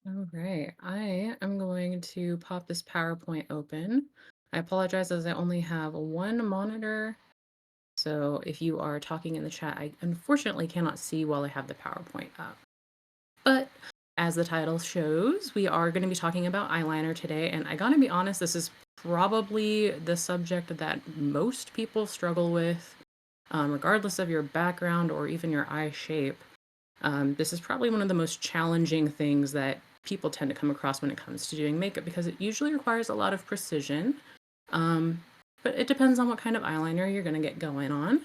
All right, I am going to pop this PowerPoint open. I apologize as I only have one monitor, so if you are talking in the chat, I unfortunately cannot see while I have the PowerPoint up. But as the title shows, we are going to be talking about eyeliner today, and I gotta be honest, this is probably the subject that most people struggle with, regardless of your background or even your eye shape. This is probably one of the most challenging things that people tend to come across when it comes to doing makeup because it usually requires a lot of precision. Um, but it depends on what kind of eyeliner you're going to get going on.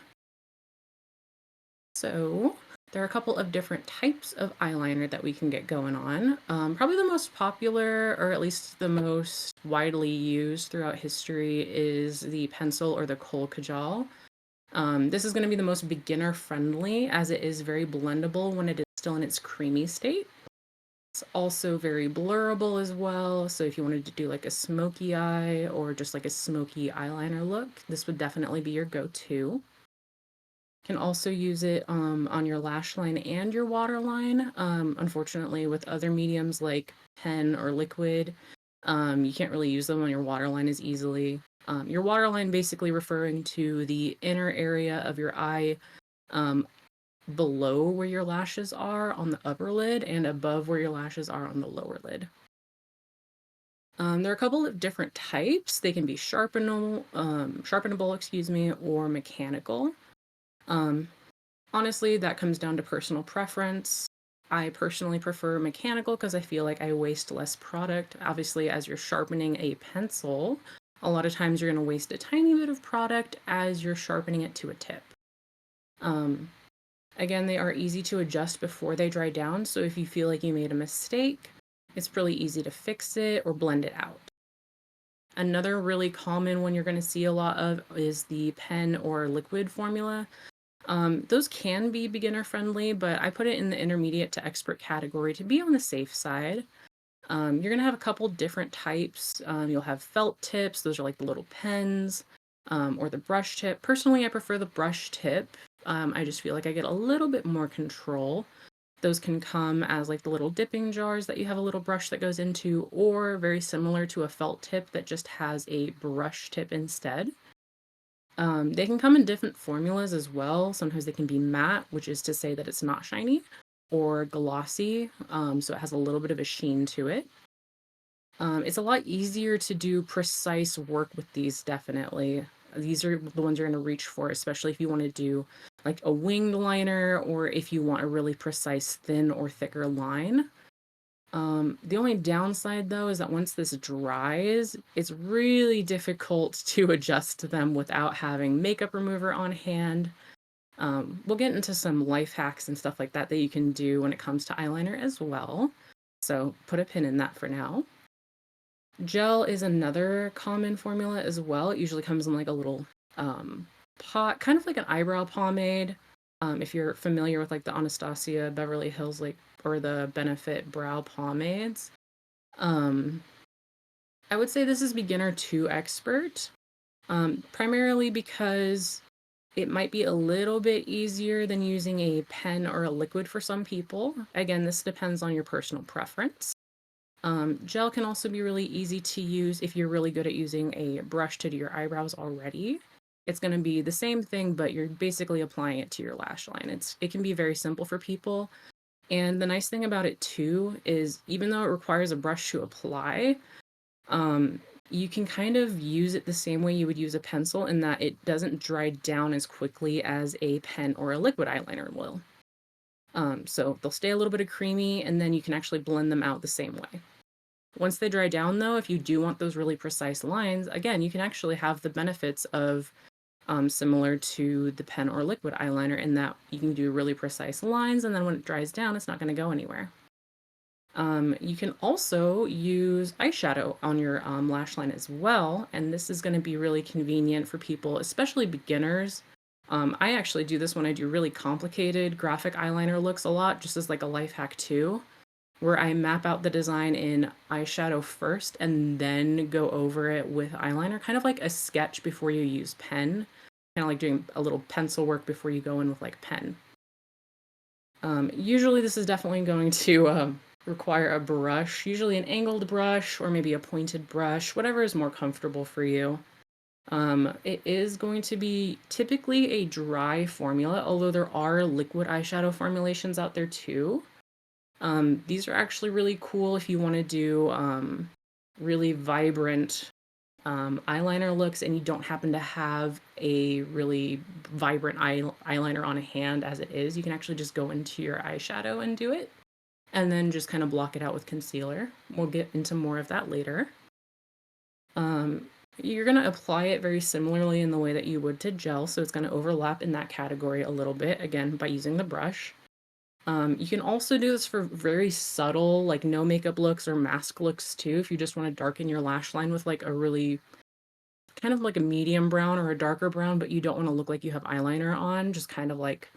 So, there are a couple of different types of eyeliner that we can get going on. Probably the most popular, or at least the most widely used throughout history, is the pencil or the kohl kajal. This is going to be the most beginner friendly as it is very blendable when it is still in its creamy state. It's also very blurrable as well. So if you wanted to do like a smoky eye or just like a smoky eyeliner look, this would definitely be your go-to. Can also use it on your lash line and your waterline. Unfortunately, with other mediums like pen or liquid, you can't really use them on your waterline as easily. Your waterline basically referring to the inner area of your eye um, below where your lashes are on the upper lid and above where your lashes are on the lower lid. There are a couple of different types. They can be sharpenable, excuse me, or mechanical. Um, Honestly, that comes down to personal preference. I personally prefer mechanical because I feel like I waste less product. Obviously, as you're sharpening a pencil, a lot of times you're going to waste a tiny bit of product as you're sharpening it to a tip. Um, Again, they are easy to adjust before they dry down, so if you feel like you made a mistake, it's really easy to fix it or blend it out. Another really common one you're going to see a lot of is the pen or liquid formula. Those can be beginner friendly, but I put it in the intermediate to expert category to be on the safe side. You're going to have a couple different types. You'll have felt tips, those are like the little pens, or the brush tip. Personally, I prefer the brush tip. I just feel like I get a little bit more control. Those can come as like the little dipping jars that you have a little brush that goes into, or very similar to a felt tip that just has a brush tip instead. They can come in different formulas as well. Sometimes they can be matte, which is to say that it's not shiny, or glossy, so it has a little bit of a sheen to it. It's a lot easier to do precise work with these, definitely. These are the ones you're going to reach for, especially if you want to do like a winged liner or if you want a really precise thin or thicker line. The only downside though is that once this dries, it's really difficult to adjust to them without having makeup remover on hand. We'll get into some life hacks and stuff like that that you can do when it comes to eyeliner as well. So put a pin in that for now. Gel is another common formula as well. It usually comes in like a little pot, kind of like an eyebrow pomade. If you're familiar with like the Anastasia Beverly Hills like or the Benefit brow pomades, um, I would say this is beginner to expert, primarily because it might be a little bit easier than using a pen or a liquid for some people. Again, this depends on your personal preference. Gel can also be really easy to use if you're really good at using a brush to do your eyebrows already. It's going to be the same thing, but you're basically applying it to your lash line. It can be very simple for people. And the nice thing about it too is even though it requires a brush to apply, um, you can kind of use it the same way you would use a pencil in that it doesn't dry down as quickly as a pen or a liquid eyeliner will. So they'll stay a little bit of creamy and then you can actually blend them out the same way. Once they dry down, though, if you do want those really precise lines, again, you can actually have the benefits of similar to the pen or liquid eyeliner in that you can do really precise lines, and then when it dries down, it's not going to go anywhere. You can also use eyeshadow on your lash line as well, and this is going to be really convenient for people, especially beginners. I actually do this when I do really complicated graphic eyeliner looks a lot, just as like a life hack too, where I map out the design in eyeshadow first and then go over it with eyeliner, kind of like a sketch before you use pen, kind of like doing a little pencil work before you go in with like pen. Usually this is definitely going to require a brush, usually an angled brush or maybe a pointed brush, whatever is more comfortable for you. It is going to be typically a dry formula, although there are liquid eyeshadow formulations out there too. These are actually really cool if you want to do really vibrant eyeliner looks and you don't happen to have a really vibrant eyeliner on a hand as it is. You can actually just go into your eyeshadow and do it, and then just kind of block it out with concealer. We'll get into more of that later. You're going to apply it very similarly in the way that you would to gel, so it's going to overlap in that category a little bit, again, by using the brush. You can also do this for very subtle, like no makeup looks or mask looks too, if you just want to darken your lash line with like a really kind of like a medium brown or a darker brown, but you don't want to look like you have eyeliner on, just kind of like,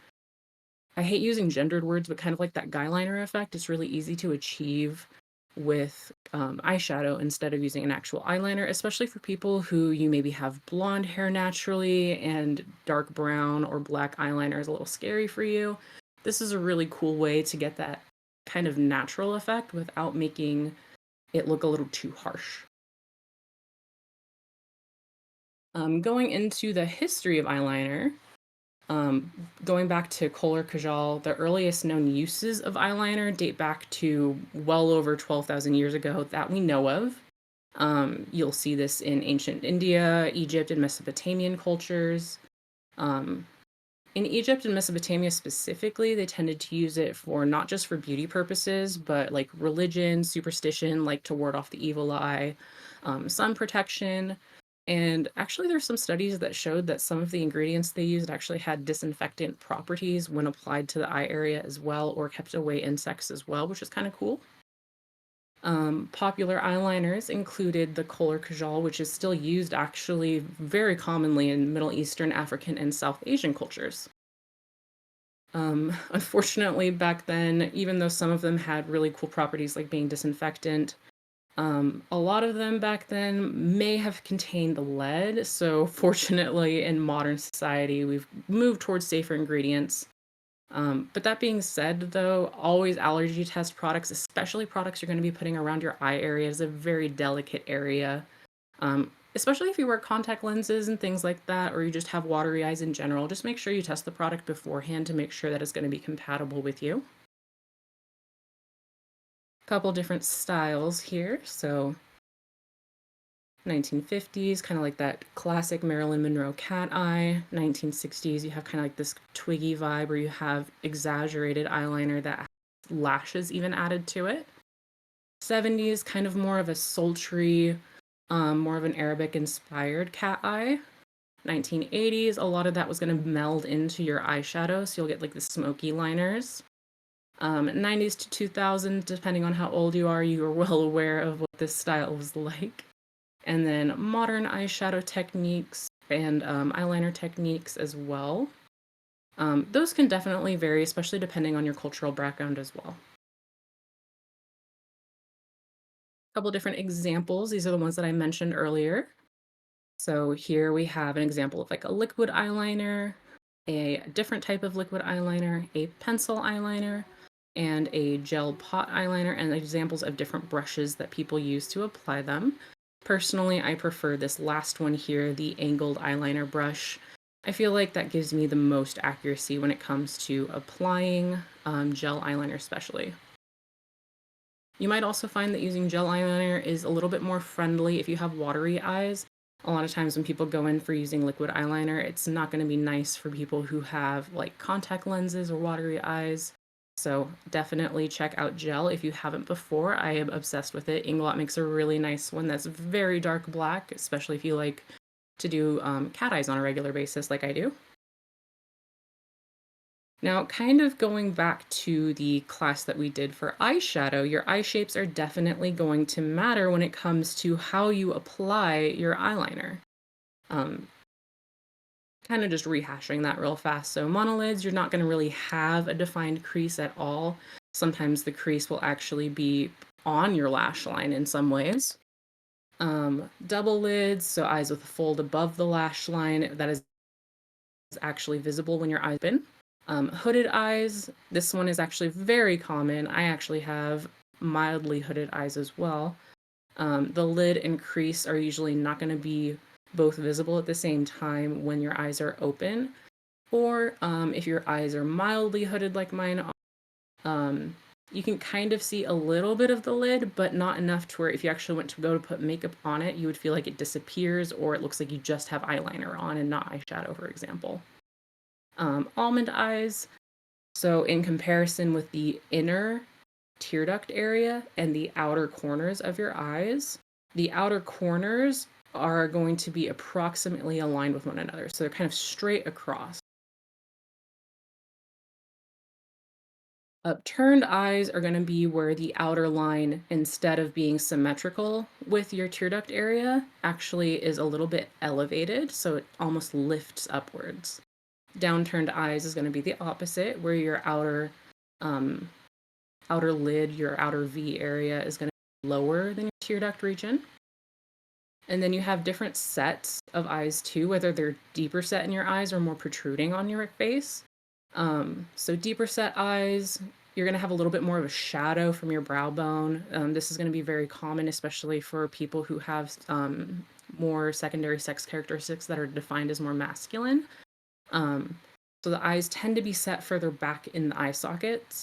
I hate using gendered words, but kind of like that guy liner effect. It's really easy to achieve with eyeshadow instead of using an actual eyeliner, especially for people who you maybe have blonde hair naturally and dark brown or black eyeliner is a little scary for you. This is a really cool way to get that kind of natural effect without making it look a little too harsh. Going into the history of eyeliner, um, going back to Kohler Kajal, the earliest known uses of eyeliner date back to well over 12,000 years ago that we know of. You'll see this in ancient India, Egypt, and Mesopotamian cultures. Um, in Egypt and Mesopotamia specifically, they tended to use it for not just for beauty purposes, but like religion, superstition, like to ward off the evil eye, sun protection. And actually, there's some studies that showed that some of the ingredients they used actually had disinfectant properties when applied to the eye area as well, or kept away insects as well, which is kind of cool. Popular eyeliners included the Kohler Kajal, which is still used actually very commonly in Middle Eastern, African, and South Asian cultures. Unfortunately, back then, even though some of them had really cool properties like being disinfectant, a lot of them back then may have contained lead. So, fortunately, in modern society, we've moved towards safer ingredients. But that being said, though, always allergy test products, especially products you're going to be putting around your eye area, is a very delicate area. Especially if you wear contact lenses and things like that, or you just have watery eyes in general, just make sure you test the product beforehand to make sure that it's going to be compatible with you. Couple different styles here. So 1950s, kind of like that classic Marilyn Monroe cat eye. 1960s, you have kind of like this twiggy vibe where you have exaggerated eyeliner that has lashes even added to it. 70s, kind of more of a sultry, more of an Arabic inspired cat eye. 1980s, a lot of that was going to meld into your eyeshadow, so you'll get like the smoky liners. 90s to 2000s, depending on how old you are well aware of what this style was like. And then modern eyeshadow techniques and eyeliner techniques as well. Those can definitely vary, especially depending on your cultural background as well. A couple different examples. These are the ones that I mentioned earlier. So here we have an example of like a liquid eyeliner, a different type of liquid eyeliner, a pencil eyeliner, and a gel pot eyeliner, and examples of different brushes that people use to apply them. Personally, I prefer this last one here, the angled eyeliner brush. I feel like that gives me the most accuracy when it comes to applying gel eyeliner especially. You might also find that using gel eyeliner is a little bit more friendly if you have watery eyes. A lot of times when people go in for using liquid eyeliner, it's not going to be nice for people who have like contact lenses or watery eyes. So definitely check out gel if you haven't before. I am obsessed with it. Inglot makes a really nice one that's very dark black, especially if you like to do cat eyes on a regular basis like I do. Now, kind of going back to the class that we did for eyeshadow, your eye shapes are definitely going to matter when it comes to how you apply your eyeliner. Um, Kind of just rehashing that real fast. So monolids, you're not going to really have a defined crease at all. Sometimes the crease will actually be on your lash line in some ways. Double lids, so eyes with a fold above the lash line, that is actually visible when your eyes open. Hooded eyes, this one is actually very common. I actually have mildly hooded eyes as well. The lid and crease are usually not going to be both visible at the same time when your eyes are open, or if your eyes are mildly hooded like mine are, you can kind of see a little bit of the lid, but not enough to where if you actually went to go to put makeup on it, you would feel like it disappears, or it looks like you just have eyeliner on and not eyeshadow, for example. Almond eyes. So in comparison with the inner tear duct area and the outer corners of your eyes, the outer corners are going to be approximately aligned with one another. So they're kind of straight across. Upturned eyes are going to be where the outer line, instead of being symmetrical with your tear duct area, actually is a little bit elevated, so it almost lifts upwards. Downturned eyes is going to be the opposite, where your um, outer lid, your outer V area is going to be lower than your tear duct region. And then you have different sets of eyes too, whether they're deeper set in your eyes or more protruding on your face. So deeper set eyes, you're going to have a little bit more of a shadow from your brow bone. This is going to be very common, especially for people who have more secondary sex characteristics that are defined as more masculine. So the eyes tend to be set further back in the eye sockets.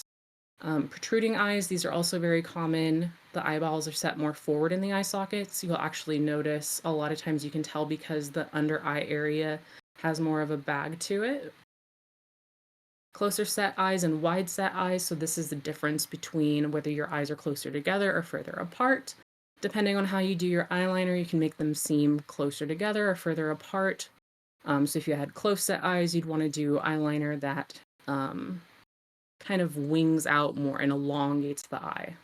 Protruding eyes, these are also very common. The eyeballs are set more forward in the eye sockets. You'll actually notice a lot of times you can tell because the under eye area has more of a bag to it. Closer set eyes and wide set eyes. So this is the difference between whether your eyes are closer together or further apart. Depending on how you do your eyeliner, you can make them seem closer together or further apart. So if you had close set eyes, you'd want to do eyeliner that kind of wings out more and elongates the eye.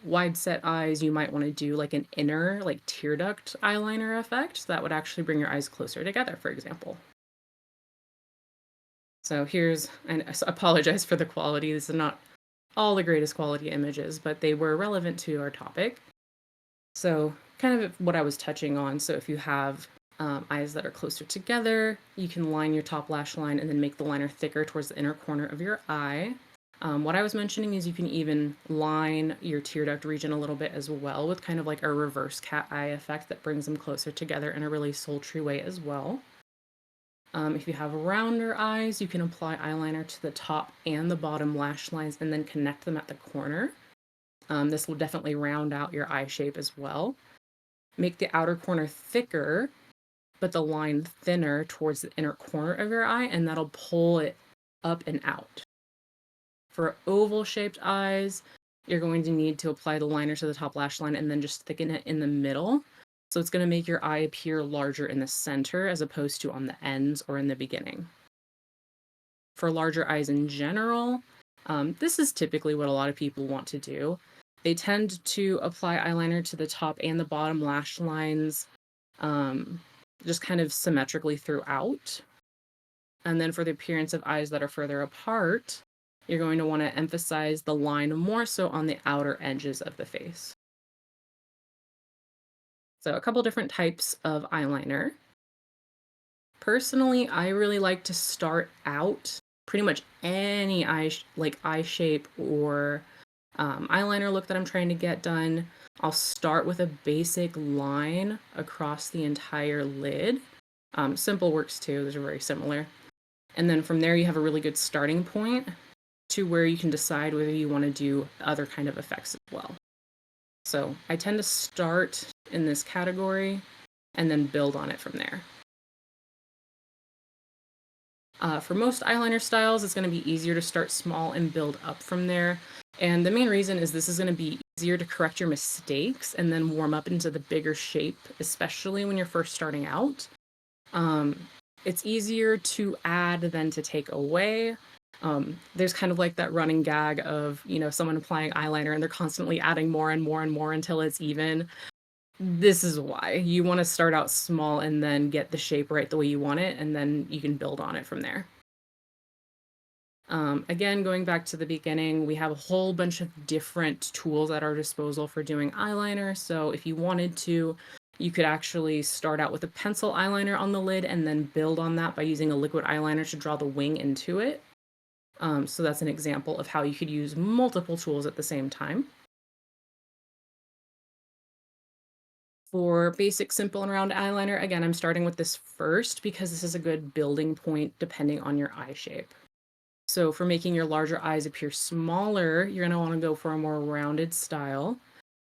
Wide set eyes, you might want to do like an inner, like tear duct eyeliner effect that would actually bring your eyes closer together, for example. So here's, and I apologize for the quality. This is not all the greatest quality images, but they were relevant to our topic. So kind of what I was touching on. So if you have eyes that are closer together, you can line your top lash line and then make the liner thicker towards the inner corner of your eye. What I was mentioning is you can even line your tear duct region a little bit as well with kind of like a reverse cat eye effect that brings them closer together in a really sultry way as well. If you have rounder eyes, you can apply eyeliner to the top and the bottom lash lines and then connect them at the corner. This will definitely round out your eye shape as well. Make the outer corner thicker, but the line thinner towards the inner corner of your eye, and that'll pull it up and out. For oval-shaped eyes, you're going to need to apply the liner to the top lash line and then just thicken it in the middle. So it's going to make your eye appear larger in the center as opposed to on the ends or in the beginning. For larger eyes in general, this is typically what a lot of people want to do. They tend to apply eyeliner to the top and the bottom lash lines, just kind of symmetrically throughout. And then for the appearance of eyes that are further apart, you're going to want to emphasize the line more so on the outer edges of the face. So a couple different types of eyeliner. Personally, I really like to start out pretty much any eye shape or eyeliner look that I'm trying to get done. I'll start with a basic line across the entire lid. Simple works too, those are very similar. And then from there, you have a really good starting point to where you can decide whether you want to do other kind of effects as well. So I tend to start in this category and then build on it from there. For most eyeliner styles, it's going to be easier to start small and build up from there. And the main reason is this is going to be easier to correct your mistakes and then warm up into the bigger shape, especially when you're first starting out. It's easier to add than to take away. There's kind of like that running gag of, someone applying eyeliner and they're constantly adding more and more and more until it's even. This is why you want to start out small and then get the shape right the way you want it, and then you can build on it from there. Again, going back to the beginning, we have a whole bunch of different tools at our disposal for doing eyeliner. So if you wanted to, you could actually start out with a pencil eyeliner on the lid and then build on that by using a liquid eyeliner to draw the wing into it. So that's an example of how you could use multiple tools at the same time. For basic, simple, and round eyeliner, again, I'm starting with this first because this is a good building point depending on your eye shape. So for making your larger eyes appear smaller, you're going to want to go for a more rounded style.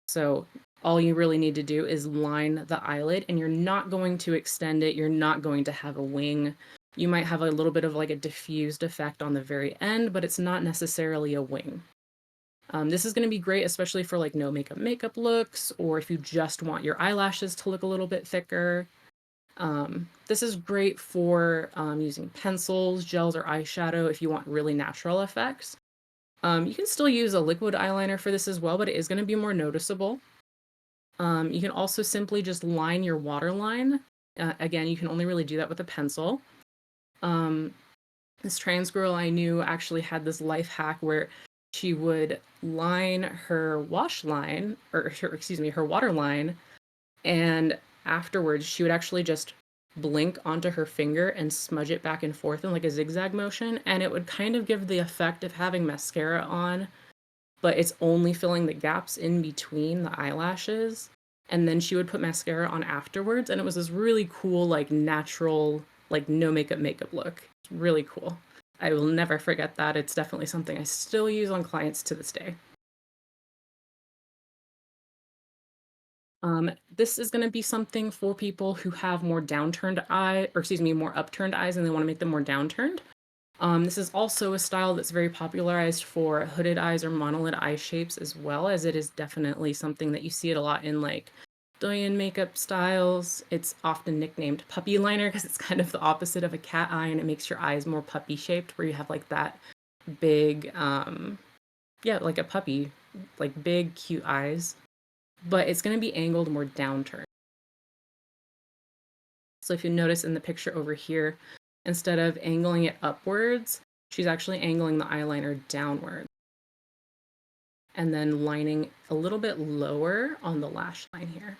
So all you really need to do is line the eyelid, and you're not going to extend it. You're not going to have a wing. You might have a little bit of like a diffused effect on the very end, but it's not necessarily a wing. This is going to be great, especially for like no makeup looks, or if you just want your eyelashes to look a little bit thicker. This is great for using pencils, gels, or eyeshadow if you want really natural effects. You can still use a liquid eyeliner for this as well, but it is going to be more noticeable. You can also simply just line your waterline. Again, you can only really do that with a pencil. Um, this trans girl I knew actually had this life hack where she would line her wash line, or excuse me, her water line, and afterwards she would actually just blink onto her finger and smudge it back and forth in like a zigzag motion, and it would kind of give the effect of having mascara on, but it's only filling the gaps in between the eyelashes. And then she would put mascara on afterwards, and it was this really cool, like natural, like no makeup look. It's really cool. I will never forget that. It's definitely something I still use on clients to this day. This is going to be something for people who have more downturned eye, or excuse me, more upturned eyes, and they want to make them more downturned. This is also a style that's very popularized for hooded eyes or monolid eye shapes, as well as it is definitely something that you see it a lot in like Doyen makeup styles. It's often nicknamed puppy liner because it's kind of the opposite of a cat eye, and it makes your eyes more puppy shaped, where you have like that big, yeah, like a puppy, like big, cute eyes. But it's going to be angled more downturned. So if you notice in the picture over here, instead of angling it upwards, she's actually angling the eyeliner downward and then lining a little bit lower on the lash line here.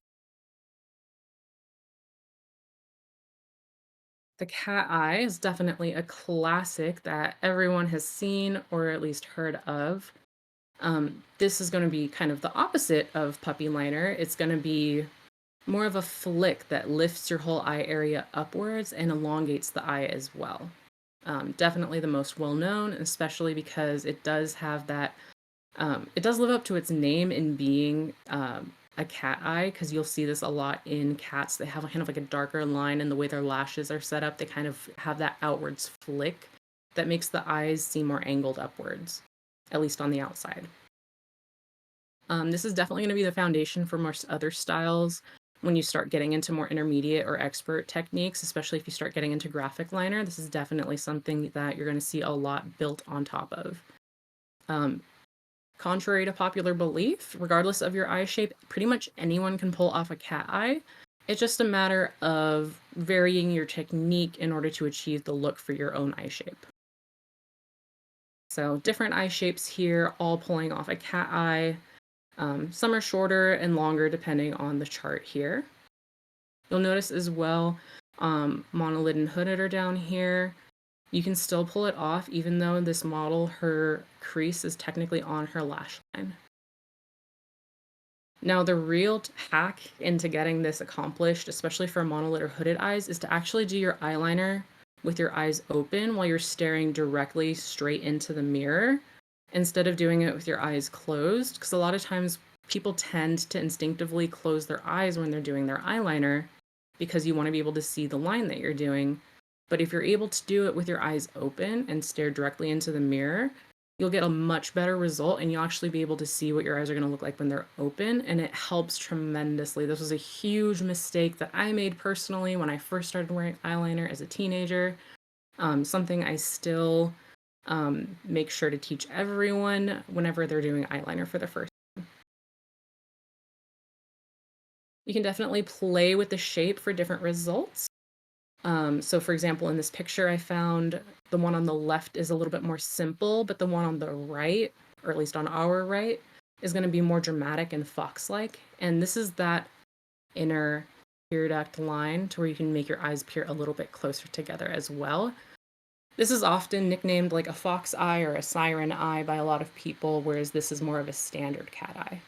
The cat eye is definitely a classic that everyone has seen or at least heard of. This is going to be kind of the opposite of puppy liner. It's going to be more of a flick that lifts your whole eye area upwards and elongates the eye as well. Definitely the most well known, especially because it does have that, it does live up to its name in being a cat eye, because you'll see this a lot in cats. They have kind of like a darker line in the way their lashes are set up. They kind of have that outwards flick that makes the eyes seem more angled upwards, at least on the outside. This is definitely going to be the foundation for most other styles when you start getting into more intermediate or expert techniques, especially if you start getting into graphic liner. This is definitely something that you're going to see a lot built on top of. Um, Contrary to popular belief, regardless of your eye shape, pretty much anyone can pull off a cat eye. It's just a matter of varying your technique in order to achieve the look for your own eye shape. So different eye shapes here, all pulling off a cat eye. Some are shorter and longer depending on the chart here. You'll notice as well, monolid and hooded are down here. You can still pull it off even though this model, her crease is technically on her lash line. Now, the real hack into getting this accomplished, especially for monolid or hooded eyes, is to actually do your eyeliner with your eyes open while you're staring directly straight into the mirror instead of doing it with your eyes closed. Because a lot of times people tend to instinctively close their eyes when they're doing their eyeliner because you want to be able to see the line that you're doing. But if you're able to do it with your eyes open and stare directly into the mirror, you'll get a much better result, and you'll actually be able to see what your eyes are going to look like when they're open, and it helps tremendously. This was a huge mistake that I made personally when I first started wearing eyeliner as a teenager. Something I still make sure to teach everyone whenever they're doing eyeliner for the first. You can definitely play with the shape for different results. So for example, in this picture I found, the one on the left is a little bit more simple, but the one on the right, or at least on our right, is going to be more dramatic and fox-like. And this is that inner tear duct line to where you can make your eyes appear a little bit closer together as well. This is often nicknamed like a fox eye or a siren eye by a lot of people, whereas this is more of a standard cat eye.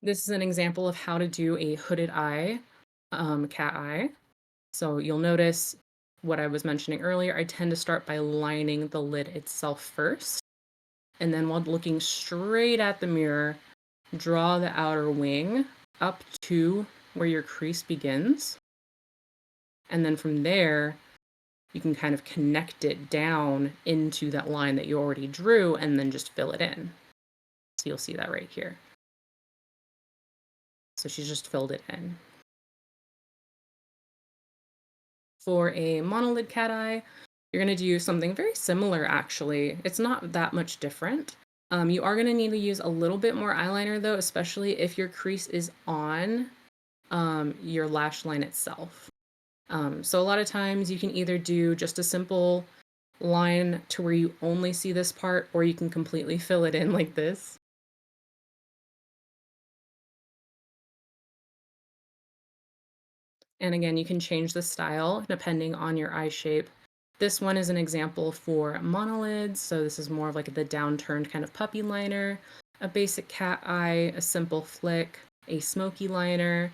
This is an example of how to do a hooded eye, cat eye. So you'll notice what I was mentioning earlier, I tend to start by lining the lid itself first. And then while looking straight at the mirror, draw the outer wing up to where your crease begins. And then from there, you can kind of connect it down into that line that you already drew and then just fill it in. So you'll see that right here. So she's just filled it in. For a monolid cat eye, you're going to do something very similar actually. It's not that much different. You are going to need to use a little bit more eyeliner though, especially if your crease is on your lash line itself. So a lot of times you can either do just a simple line to where you only see this part, or you can completely fill it in like this. And again, you can change the style depending on your eye shape. This one is an example for monolids, so this is more of like the downturned kind of puppy liner, a basic cat eye, a simple flick, a smoky liner,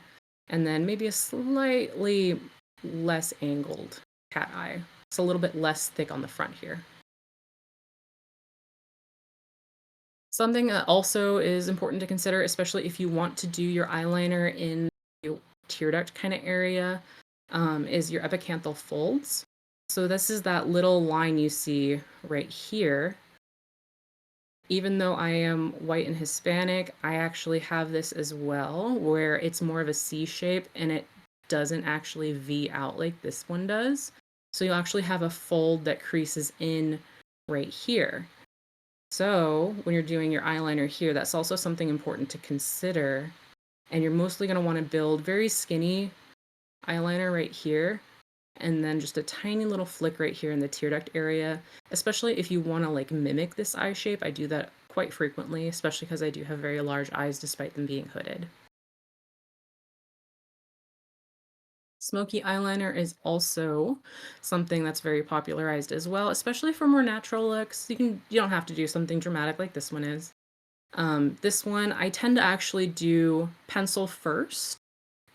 and then maybe a slightly less angled cat eye. It's a little bit less thick on the front here. Something that also is important to consider, especially if you want to do your eyeliner in the tear duct kind of area, is your epicanthal folds. So this is that little line you see right here. Even though I am white and Hispanic, I actually have this as well, where it's more of a C shape and it doesn't actually V out like this one does. So you'll actually have a fold that creases in right here. So when you're doing your eyeliner here, that's also something important to consider. And you're mostly going to want to build very skinny eyeliner right here, and then just a tiny little flick right here in the tear duct area, especially if you want to like mimic this eye shape. I do that quite frequently, especially because I do have very large eyes despite them being hooded. Smoky eyeliner is also something that's very popularized as well, especially for more natural looks. You don't have to do something dramatic like this one is. This one, I tend to actually do pencil first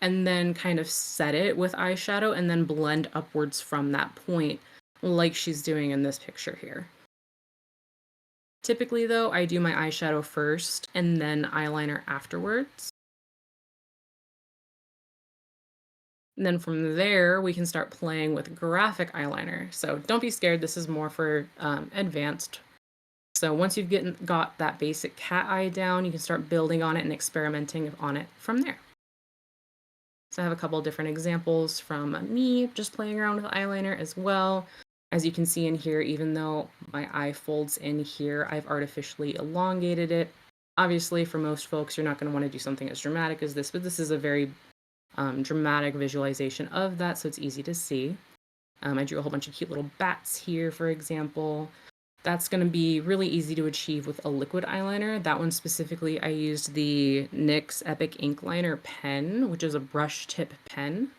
and then kind of set it with eyeshadow and then blend upwards from that point, like she's doing in this picture here. Typically, though, I do my eyeshadow first and then eyeliner afterwards. And then from there, we can start playing with graphic eyeliner. So don't be scared, this is more for advanced. So once got that basic cat eye down, you can start building on it and experimenting on it from there. So I have a couple different examples from me just playing around with eyeliner as well. As you can see in here, even though my eye folds in here, I've artificially elongated it. Obviously, for most folks, you're not going to want to do something as dramatic as this, but this is a very dramatic visualization of that, so it's easy to see. I drew a whole bunch of cute little bats here, for example. That's going to be really easy to achieve with a liquid eyeliner. That one specifically, I used the NYX Epic Ink Liner pen, which is a brush tip pen.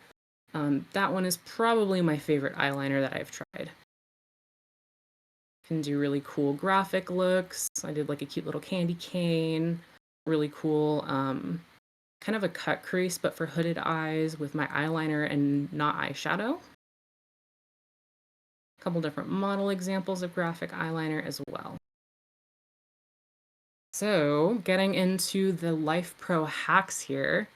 That one is probably my favorite eyeliner that I've tried. Can do really cool graphic looks. I did like a cute little candy cane, really cool, kind of a cut crease, but for hooded eyes with my eyeliner and not eyeshadow. A couple different model examples of graphic eyeliner as well. So, getting into the Life Pro hacks here.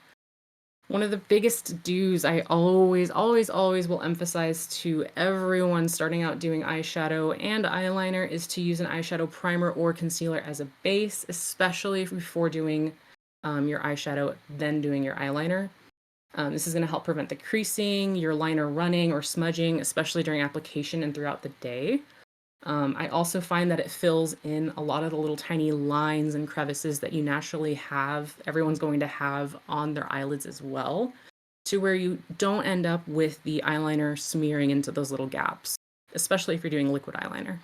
One of the biggest do's I always will emphasize to everyone starting out doing eyeshadow and eyeliner is to use an eyeshadow primer or concealer as a base, especially before doing your eyeshadow, then doing your eyeliner. This is going to help prevent the creasing, your liner running or smudging, especially during application and throughout the day. I also find that it fills in a lot of the little tiny lines and crevices that you naturally have, everyone's going to have on their eyelids as well, to where you don't end up with the eyeliner smearing into those little gaps, especially if you're doing liquid eyeliner.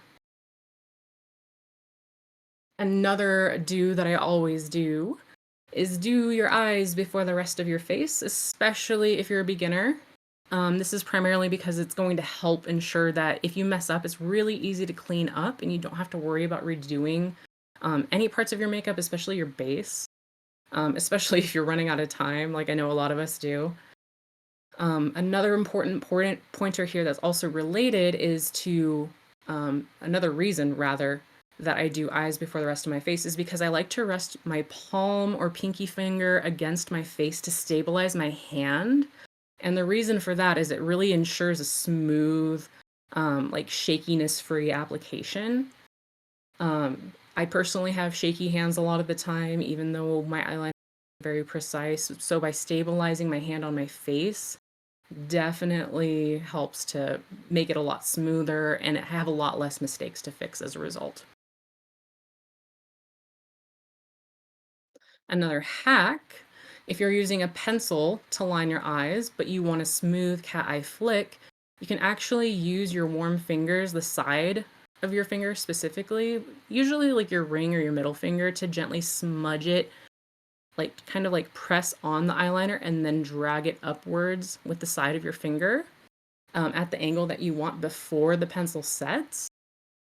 Another do that I always do is do your eyes before the rest of your face, especially if you're a beginner. This is primarily because it's going to help ensure that if you mess up, it's really easy to clean up and you don't have to worry about redoing any parts of your makeup, especially your base, especially if you're running out of time, like I know a lot of us do. Another important pointer here that's also related is to another reason, rather, that I do eyes before the rest of my face is because I like to rest my palm or pinky finger against my face to stabilize my hand. And the reason for that is it really ensures a smooth, like shakiness-free application. I personally have shaky hands a lot of the time, even though my eyeliner is very precise. So by stabilizing my hand on my face, definitely helps to make it a lot smoother and have a lot less mistakes to fix as a result. Another hack, if you're using a pencil to line your eyes, but you want a smooth cat eye flick, you can actually use your warm fingers, the side of your finger specifically, usually like your ring or your middle finger, to gently smudge it, like kind of like press on the eyeliner and then drag it upwards with the side of your finger at the angle that you want before the pencil sets.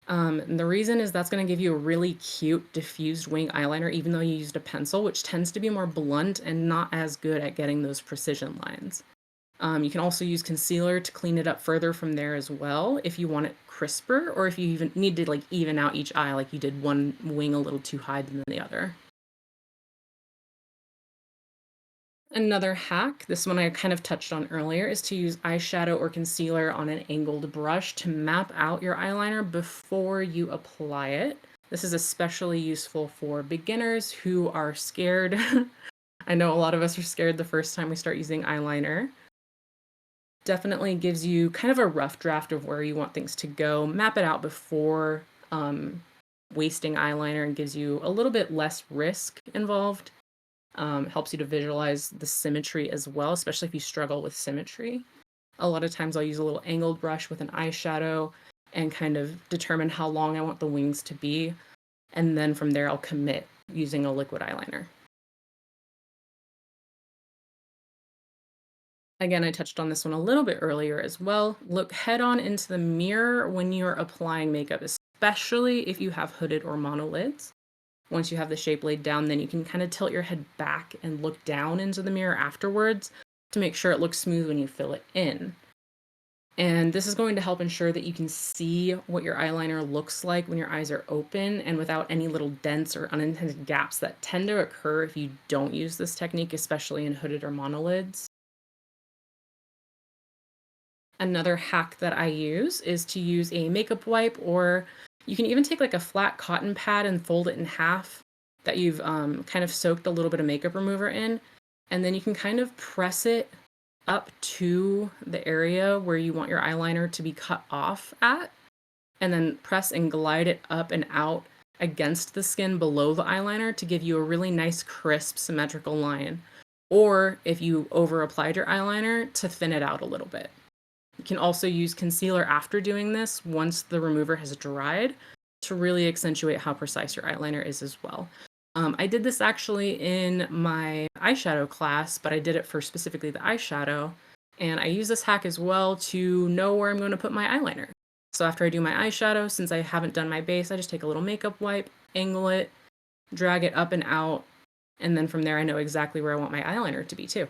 And the reason is that's going to give you a really cute diffused wing eyeliner, even though you used a pencil, which tends to be more blunt and not as good at getting those precision lines. You can also use concealer to clean it up further from there as well if you want it crisper, or if you even need to like even out each eye, like you did one wing a little too high than the other. Another hack, this one I kind of touched on earlier, is to use eyeshadow or concealer on an angled brush to map out your eyeliner before you apply it. This is especially useful for beginners who are scared. I know a lot of us are scared the first time we start using eyeliner. Definitely gives you kind of a rough draft of where you want things to go. Map it out before wasting eyeliner and gives you a little bit less risk involved. Helps you to visualize the symmetry as well, especially if you struggle with symmetry. A lot of times I'll use a little angled brush with an eyeshadow and kind of determine how long I want the wings to be. And then from there, I'll commit using a liquid eyeliner. Again, I touched on this one a little bit earlier as well. Look head on into the mirror when you're applying makeup, especially if you have hooded or monolids. Once you have the shape laid down, then you can kind of tilt your head back and look down into the mirror afterwards to make sure it looks smooth when you fill it in. And this is going to help ensure that you can see what your eyeliner looks like when your eyes are open and without any little dents or unintended gaps that tend to occur if you don't use this technique, especially in hooded or monolids. Another hack that I use is to use a makeup wipe, or you can even take like a flat cotton pad and fold it in half that you've kind of soaked a little bit of makeup remover in. And then you can kind of press it up to the area where you want your eyeliner to be cut off at, and then press and glide it up and out against the skin below the eyeliner to give you a really nice, crisp, symmetrical line. Or if you over applied your eyeliner, to thin it out a little bit. You can also use concealer after doing this once the remover has dried to really accentuate how precise your eyeliner is as well. I did this actually in my eyeshadow class, but I did it for specifically the eyeshadow. And I use this hack as well to know where I'm going to put my eyeliner. So after I do my eyeshadow, since I haven't done my base, I just take a little makeup wipe, angle it, drag it up and out, and then from there I know exactly where I want my eyeliner to be too.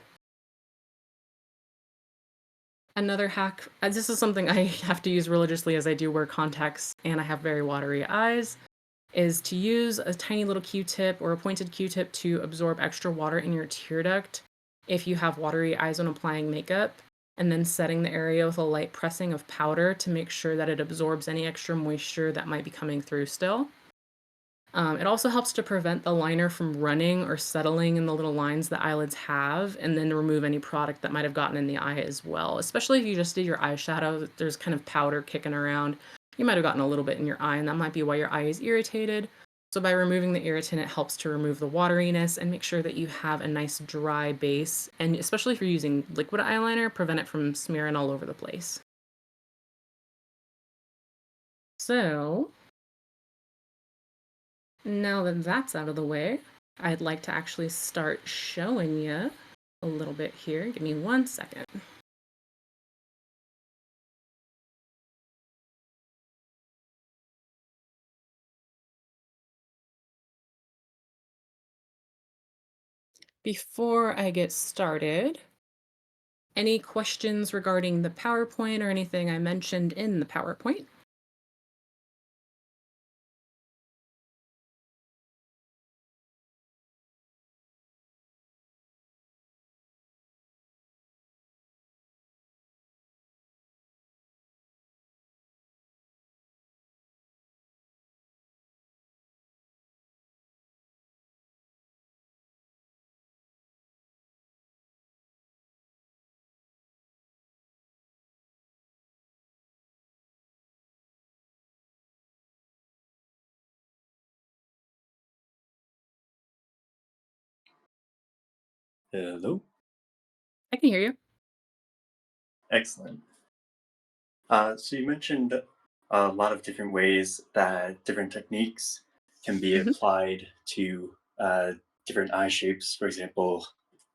Another hack, this is something I have to use religiously as I do wear contacts and I have very watery eyes, is to use a tiny little Q-tip or a pointed Q-tip to absorb extra water in your tear duct if you have watery eyes when applying makeup, and then setting the area with a light pressing of powder to make sure that it absorbs any extra moisture that might be coming through still. It also helps to prevent the liner from running or settling in the little lines the eyelids have, and then remove any product that might have gotten in the eye as well. Especially if you just did your eyeshadow, there's kind of powder kicking around. You might have gotten a little bit in your eye, and that might be why your eye is irritated. So by removing the irritant, it helps to remove the wateriness and make sure that you have a nice dry base. And especially if you're using liquid eyeliner, prevent it from smearing all over the place. So now that that's out of the way, I'd like to actually start showing you a little bit here. Give me one second. Before I get started, any questions regarding the PowerPoint or anything I mentioned in the PowerPoint? Hello. I can hear you. Excellent. So you mentioned a lot of different ways that different techniques can be Mhm. applied to different eye shapes. For example,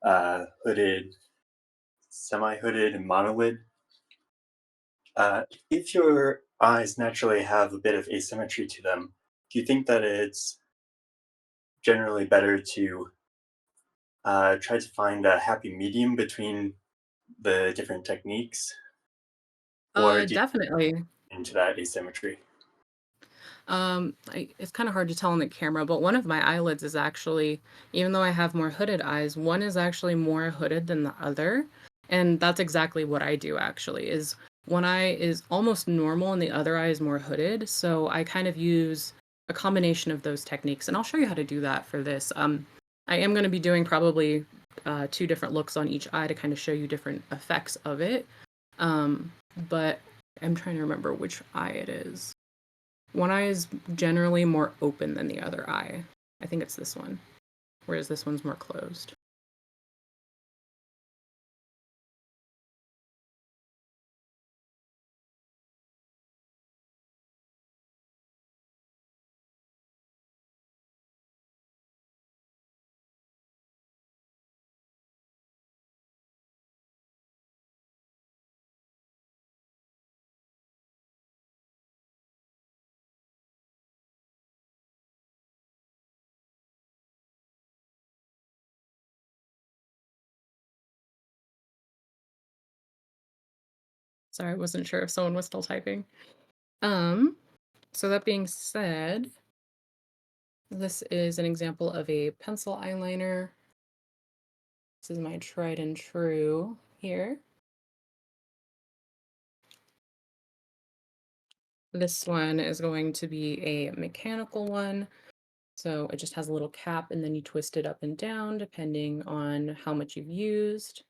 hooded, semi-hooded, and monolid. If your eyes naturally have a bit of asymmetry to them, do you think that it's generally better to try to find a happy medium between the different techniques, or do you Definitely. get into that asymmetry? It's kind of hard to tell on the camera, but one of my eyelids is actually, even though I have more hooded eyes, one is actually more hooded than the other. And that's exactly what I do actually, is one eye is almost normal and the other eye is more hooded. So I kind of use a combination of those techniques, and I'll show you how to do that for this. I am going to be doing probably two different looks on each eye to kind of show you different effects of it. Um, but I'm trying to remember which eye it is. One eye is generally more open than the other eye. I think it's this one, whereas this one's more closed. Sorry, I wasn't sure if someone was still typing. Um, so that being said, this is an example of a pencil eyeliner. This is my tried and true here. This one is going to be a mechanical one. So it just has a little cap and then you twist it up and down depending on how much you've used.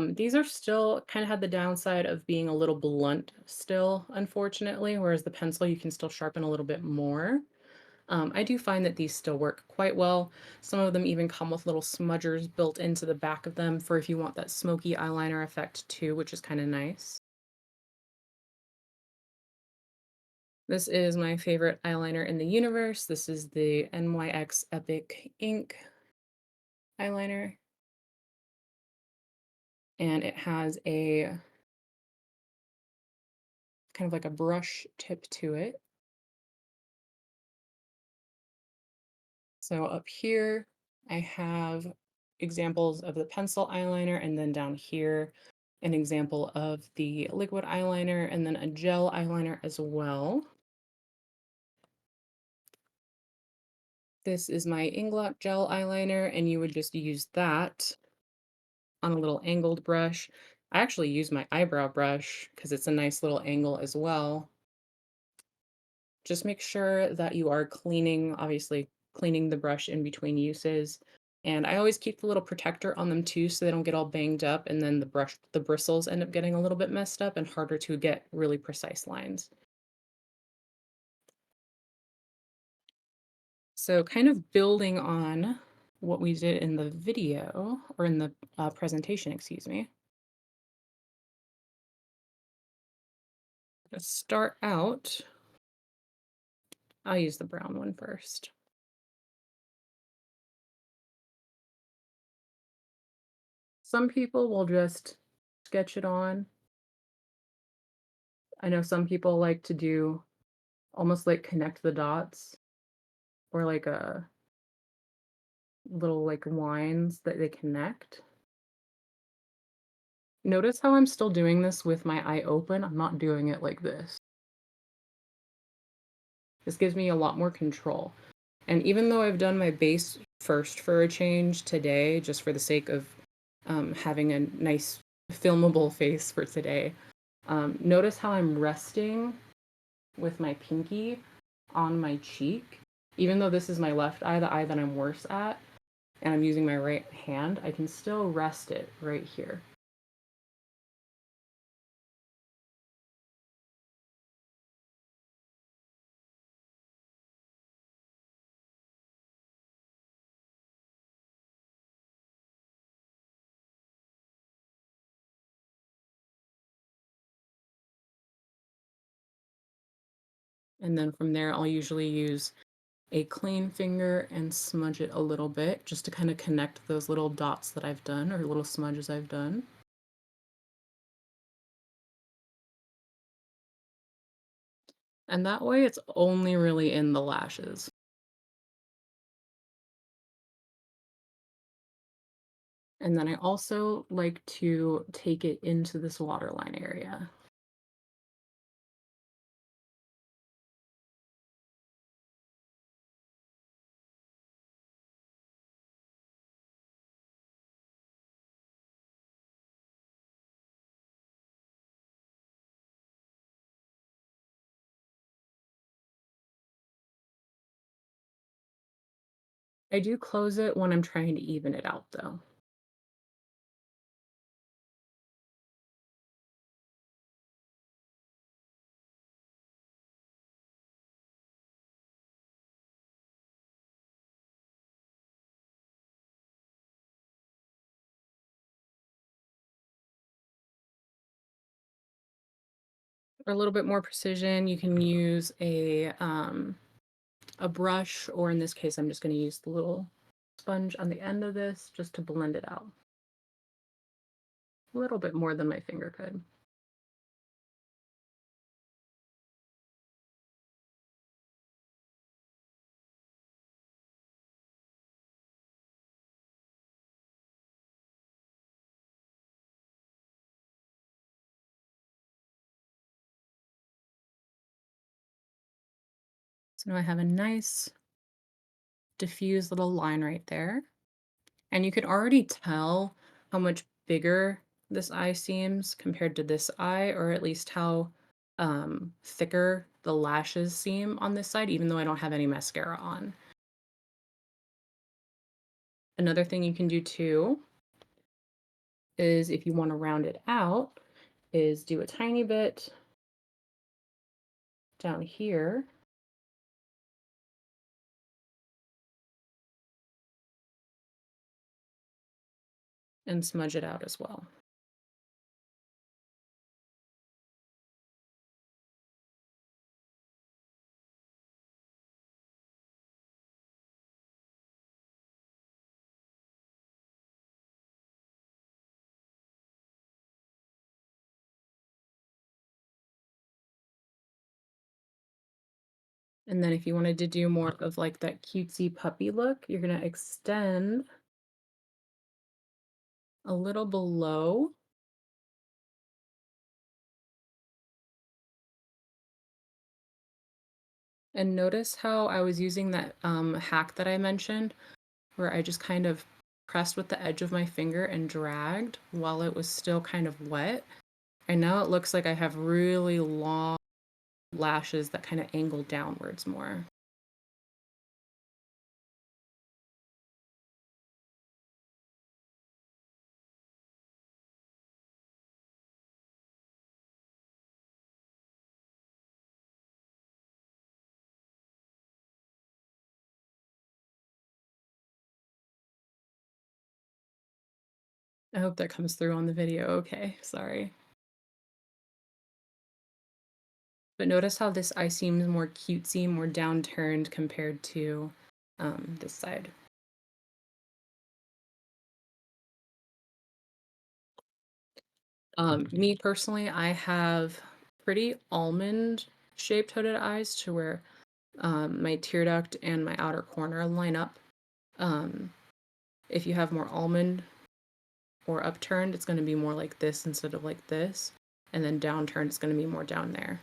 These are still kind of had the downside of being a little blunt still, unfortunately, whereas the pencil you can still sharpen a little bit more. I do find that these still work quite well. Some of them even come with little smudgers built into the back of them for if you want that smoky eyeliner effect too, which is kind of nice. This is my favorite eyeliner in the universe. This is the NYX Epic Ink eyeliner, and it has a kind of like a brush tip to it. So up here, I have examples of the pencil eyeliner, and then down here, an example of the liquid eyeliner, and then a gel eyeliner as well. This is my Inglot gel eyeliner, and you would just use that on a little angled brush. I actually use my eyebrow brush because it's a nice little angle as well. Just make sure that you are cleaning, obviously cleaning the brush in between uses. And I always keep the little protector on them too so they don't get all banged up and then the bristles end up getting a little bit messed up and harder to get really precise lines. So kind of building on what we did in the video or in the presentation, excuse me. Let's start out, I'll use the brown one first. Some people will just sketch it on. I know some people like to do almost like connect the dots or like a little like lines that they connect. Notice how I'm still doing this with my eye open. I'm not doing it like this. This gives me a lot more control. And even though I've done my base first for a change today, just for the sake of having a nice filmable face for today, notice how I'm resting with my pinky on my cheek. Even though this is my left eye, the eye that I'm worse at, and I'm using my right hand, I can still rest it right here. And then from there, I'll usually use a clean finger and smudge it a little bit just to kind of connect those little dots that I've done or little smudges I've done. And that way it's only really in the lashes. And then I also like to take it into this waterline area. I do close it when I'm trying to even it out though. For a little bit more precision, you can use a brush, or in this case, I'm just going to use the little sponge on the end of this just to blend it out. A little bit more than my finger could. So now I have a nice diffused little line right there. And you can already tell how much bigger this eye seems compared to this eye, or at least how thicker the lashes seem on this side, even though I don't have any mascara on. Another thing you can do too is if you want to round it out, is do a tiny bit down here. And smudge it out as well. And then if you wanted to do more of like that cutesy puppy look, you're gonna extend a little below. And notice how I was using that hack that I mentioned, where I just kind of pressed with the edge of my finger and dragged while it was still kind of wet. And now it looks like I have really long lashes that kind of angle downwards more. I hope that comes through on the video. Okay, sorry. But notice how this eye seems more cutesy, more downturned compared to this side. Me personally, I have pretty almond shaped hooded eyes to where my tear duct and my outer corner line up. Um, If you have more almond or upturned, it's going to be more like this instead of like this. And then downturned, it's going to be more down there.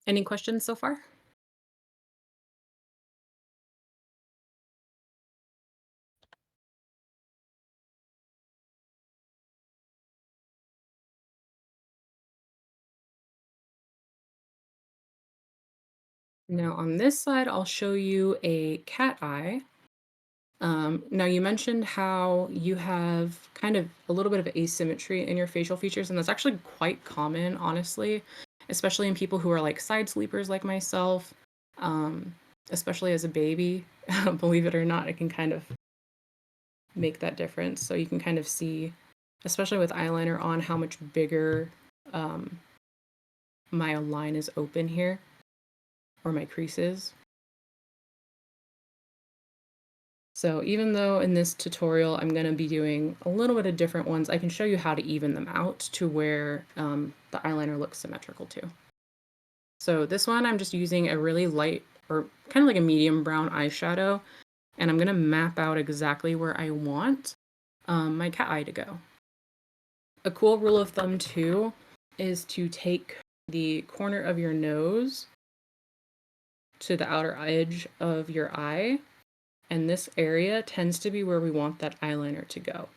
Any questions so far? Now on this side, I'll show you a cat eye. Now you mentioned how you have kind of a little bit of asymmetry in your facial features, and that's actually quite common, honestly, especially in people who are like side sleepers like myself, um, especially as a baby. Believe it or not, it can kind of make that difference. So you can kind of see, especially with eyeliner on, how much bigger um, my line is open here, or my creases. So even though in this tutorial I'm going to be doing a little bit of different ones, I can show you how to even them out to where the eyeliner looks symmetrical too. So this one I'm just using a really light or kind of like a medium brown eyeshadow, and I'm going to map out exactly where I want my cat eye to go. A cool rule of thumb too is to take the corner of your nose to the outer edge of your eye, and this area tends to be where we want that eyeliner to go.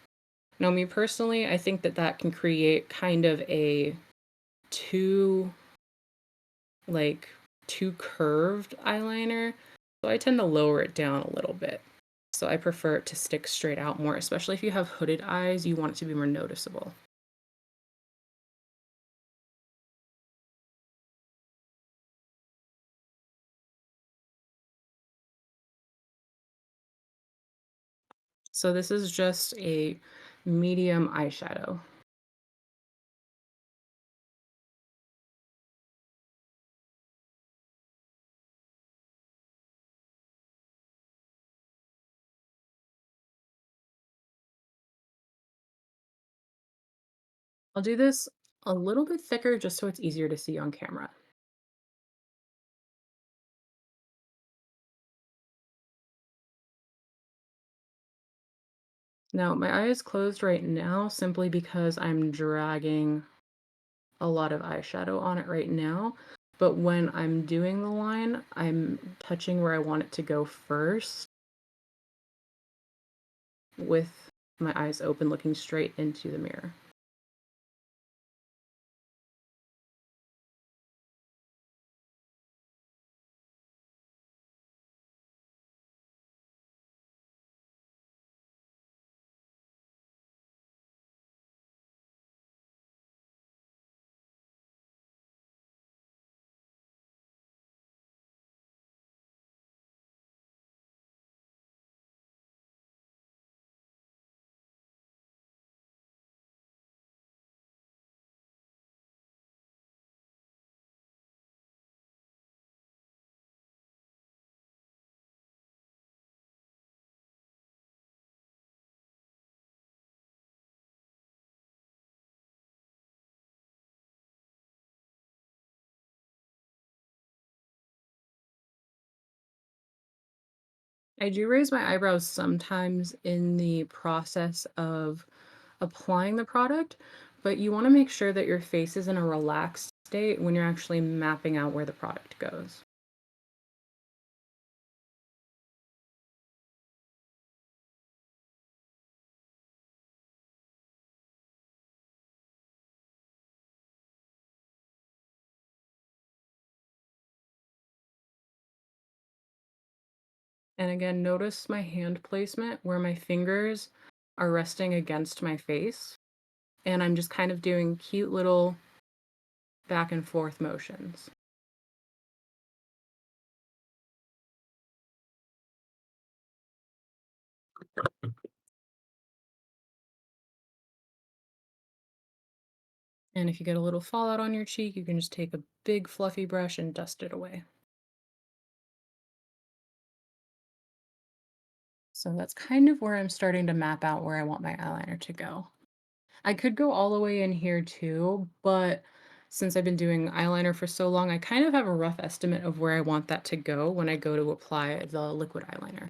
Now, me personally, I think that that can create kind of a too, like, too curved eyeliner. So I tend to lower it down a little bit. So I prefer it to stick straight out more, especially if you have hooded eyes, you want it to be more noticeable. So this is just a medium eyeshadow. I'll do this a little bit thicker just so it's easier to see on camera. Now, my eye is closed right now simply because I'm dragging a lot of eyeshadow on it right now. But when I'm doing the line, I'm touching where I want it to go first with my eyes open, looking straight into the mirror. I do raise my eyebrows sometimes in the process of applying the product, but you want to make sure that your face is in a relaxed state when you're actually mapping out where the product goes. And again, notice my hand placement where my fingers are resting against my face. And I'm just kind of doing cute little back and forth motions. And if you get a little fallout on your cheek, you can just take a big fluffy brush and dust it away. So that's kind of where I'm starting to map out where I want my eyeliner to go. I could go all the way in here too, but since I've been doing eyeliner for so long, I kind of have a rough estimate of where I want that to go when I go to apply the liquid eyeliner.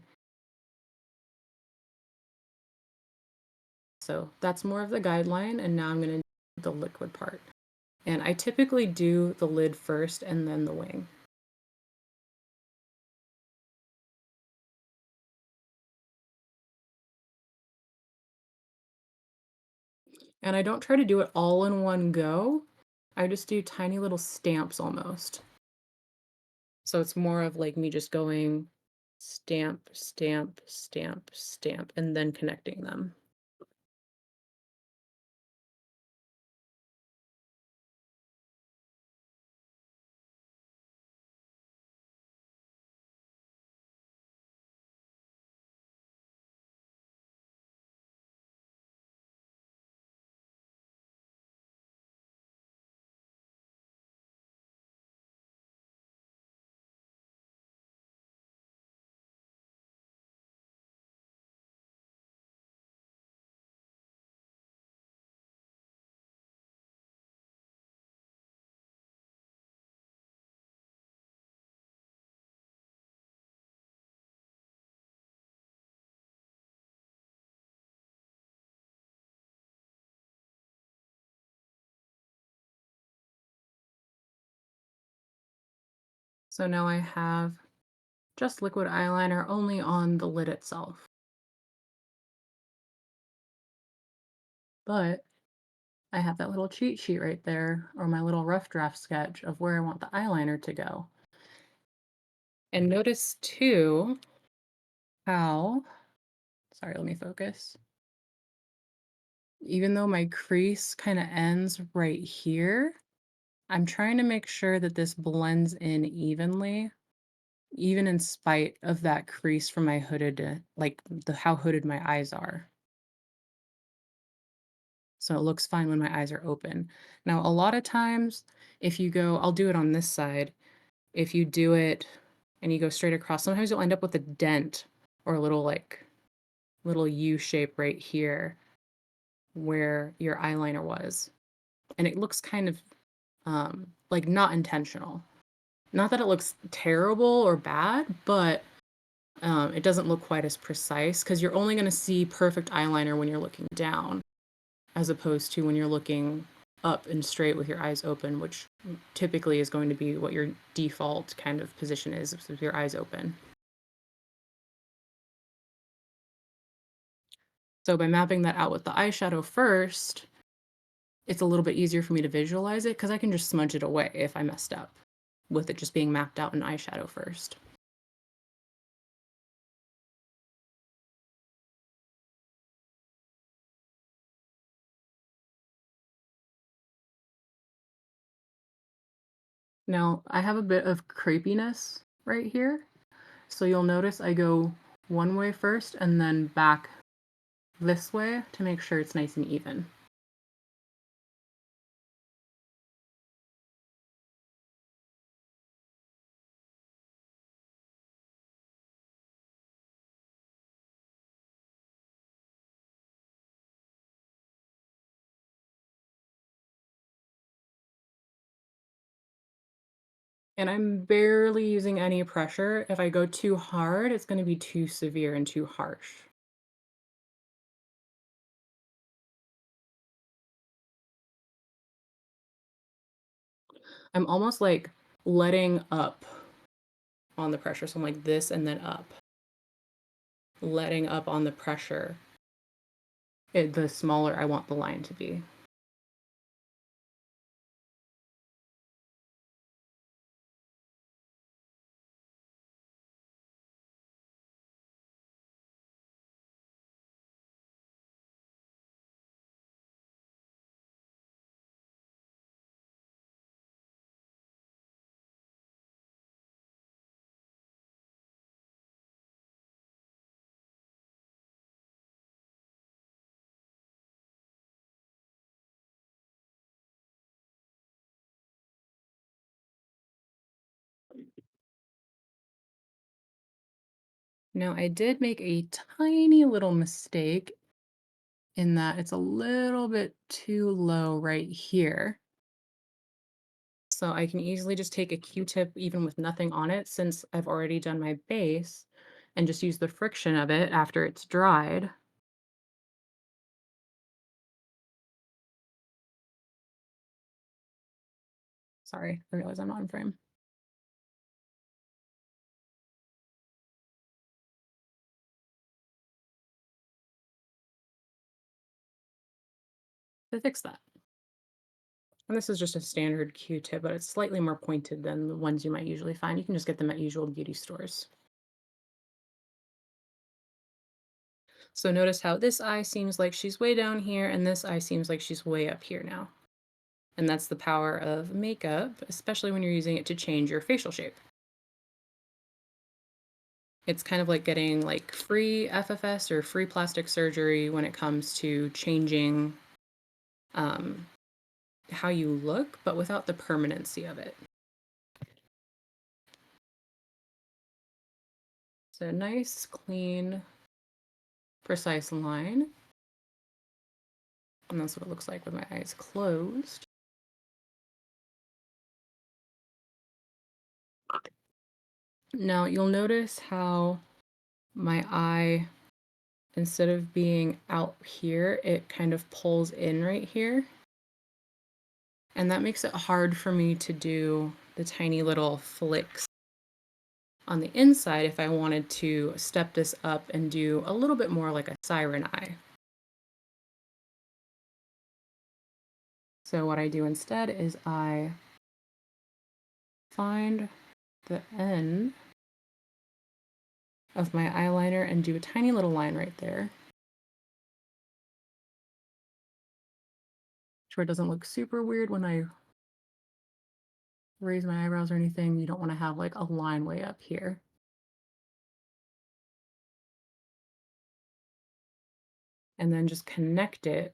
So that's more of the guideline, and now I'm gonna do the liquid part. And I typically do the lid first and then the wing. And I don't try to do it all in one go. I just do tiny little stamps almost. So it's more of like me just going stamp, stamp, stamp, stamp, and then connecting them. So now I have just liquid eyeliner only on the lid itself. But I have that little cheat sheet right there, or my little rough draft sketch of where I want the eyeliner to go. And notice too how, sorry, let me focus. Even though my crease kind of ends right here, I'm trying to make sure that this blends in evenly, even in spite of that crease from my hooded, like how hooded my eyes are. So it looks fine when my eyes are open. Now, a lot of times, if you go, I'll do it on this side. If you do it and you go straight across, sometimes you'll end up with a dent or a little like little U shape right here where your eyeliner was. And it looks kind of like not intentional. Not that it looks terrible or bad, but it doesn't look quite as precise because you're only going to see perfect eyeliner when you're looking down, as opposed to when you're looking up and straight with your eyes open, which typically is going to be what your default kind of position is with your eyes open. So by mapping that out with the eyeshadow first, it's a little bit easier for me to visualize it because I can just smudge it away if I messed up with it just being mapped out in eyeshadow first. Now, I have a bit of crepiness right here, so you'll notice I go one way first and then back this way to make sure it's nice and even. And I'm barely using any pressure. If I go too hard, it's gonna be too severe and too harsh. I'm almost like letting up on the pressure. So I'm like this and then up, letting up on the pressure. The smaller I want the line to be. Now, I did make a tiny little mistake in that it's a little bit too low right here. So I can easily just take a Q-tip even with nothing on it since I've already done my base and just use the friction of it after it's dried. Sorry, I realize I'm not in frame. To fix that. And this is just a standard Q-tip, but it's slightly more pointed than the ones you might usually find. You can just get them at usual beauty stores. So notice how this eye seems like she's way down here, and this eye seems like she's way up here now. And that's the power of makeup, especially when you're using it to change your facial shape. It's kind of like getting like free FFS or free plastic surgery when it comes to changing um, how you look, but without the permanency of it. So nice, clean, precise line. And that's what it looks like with my eyes closed. Now you'll notice how my eye, instead of being out here, it kind of pulls in right here. And that makes it hard for me to do the tiny little flicks on the inside if I wanted to step this up and do a little bit more like a siren eye. So what I do instead is I find the end of my eyeliner and do a tiny little line right there, where it doesn't look super weird when I raise my eyebrows or anything. You don't want to have like a line way up here. And then just connect it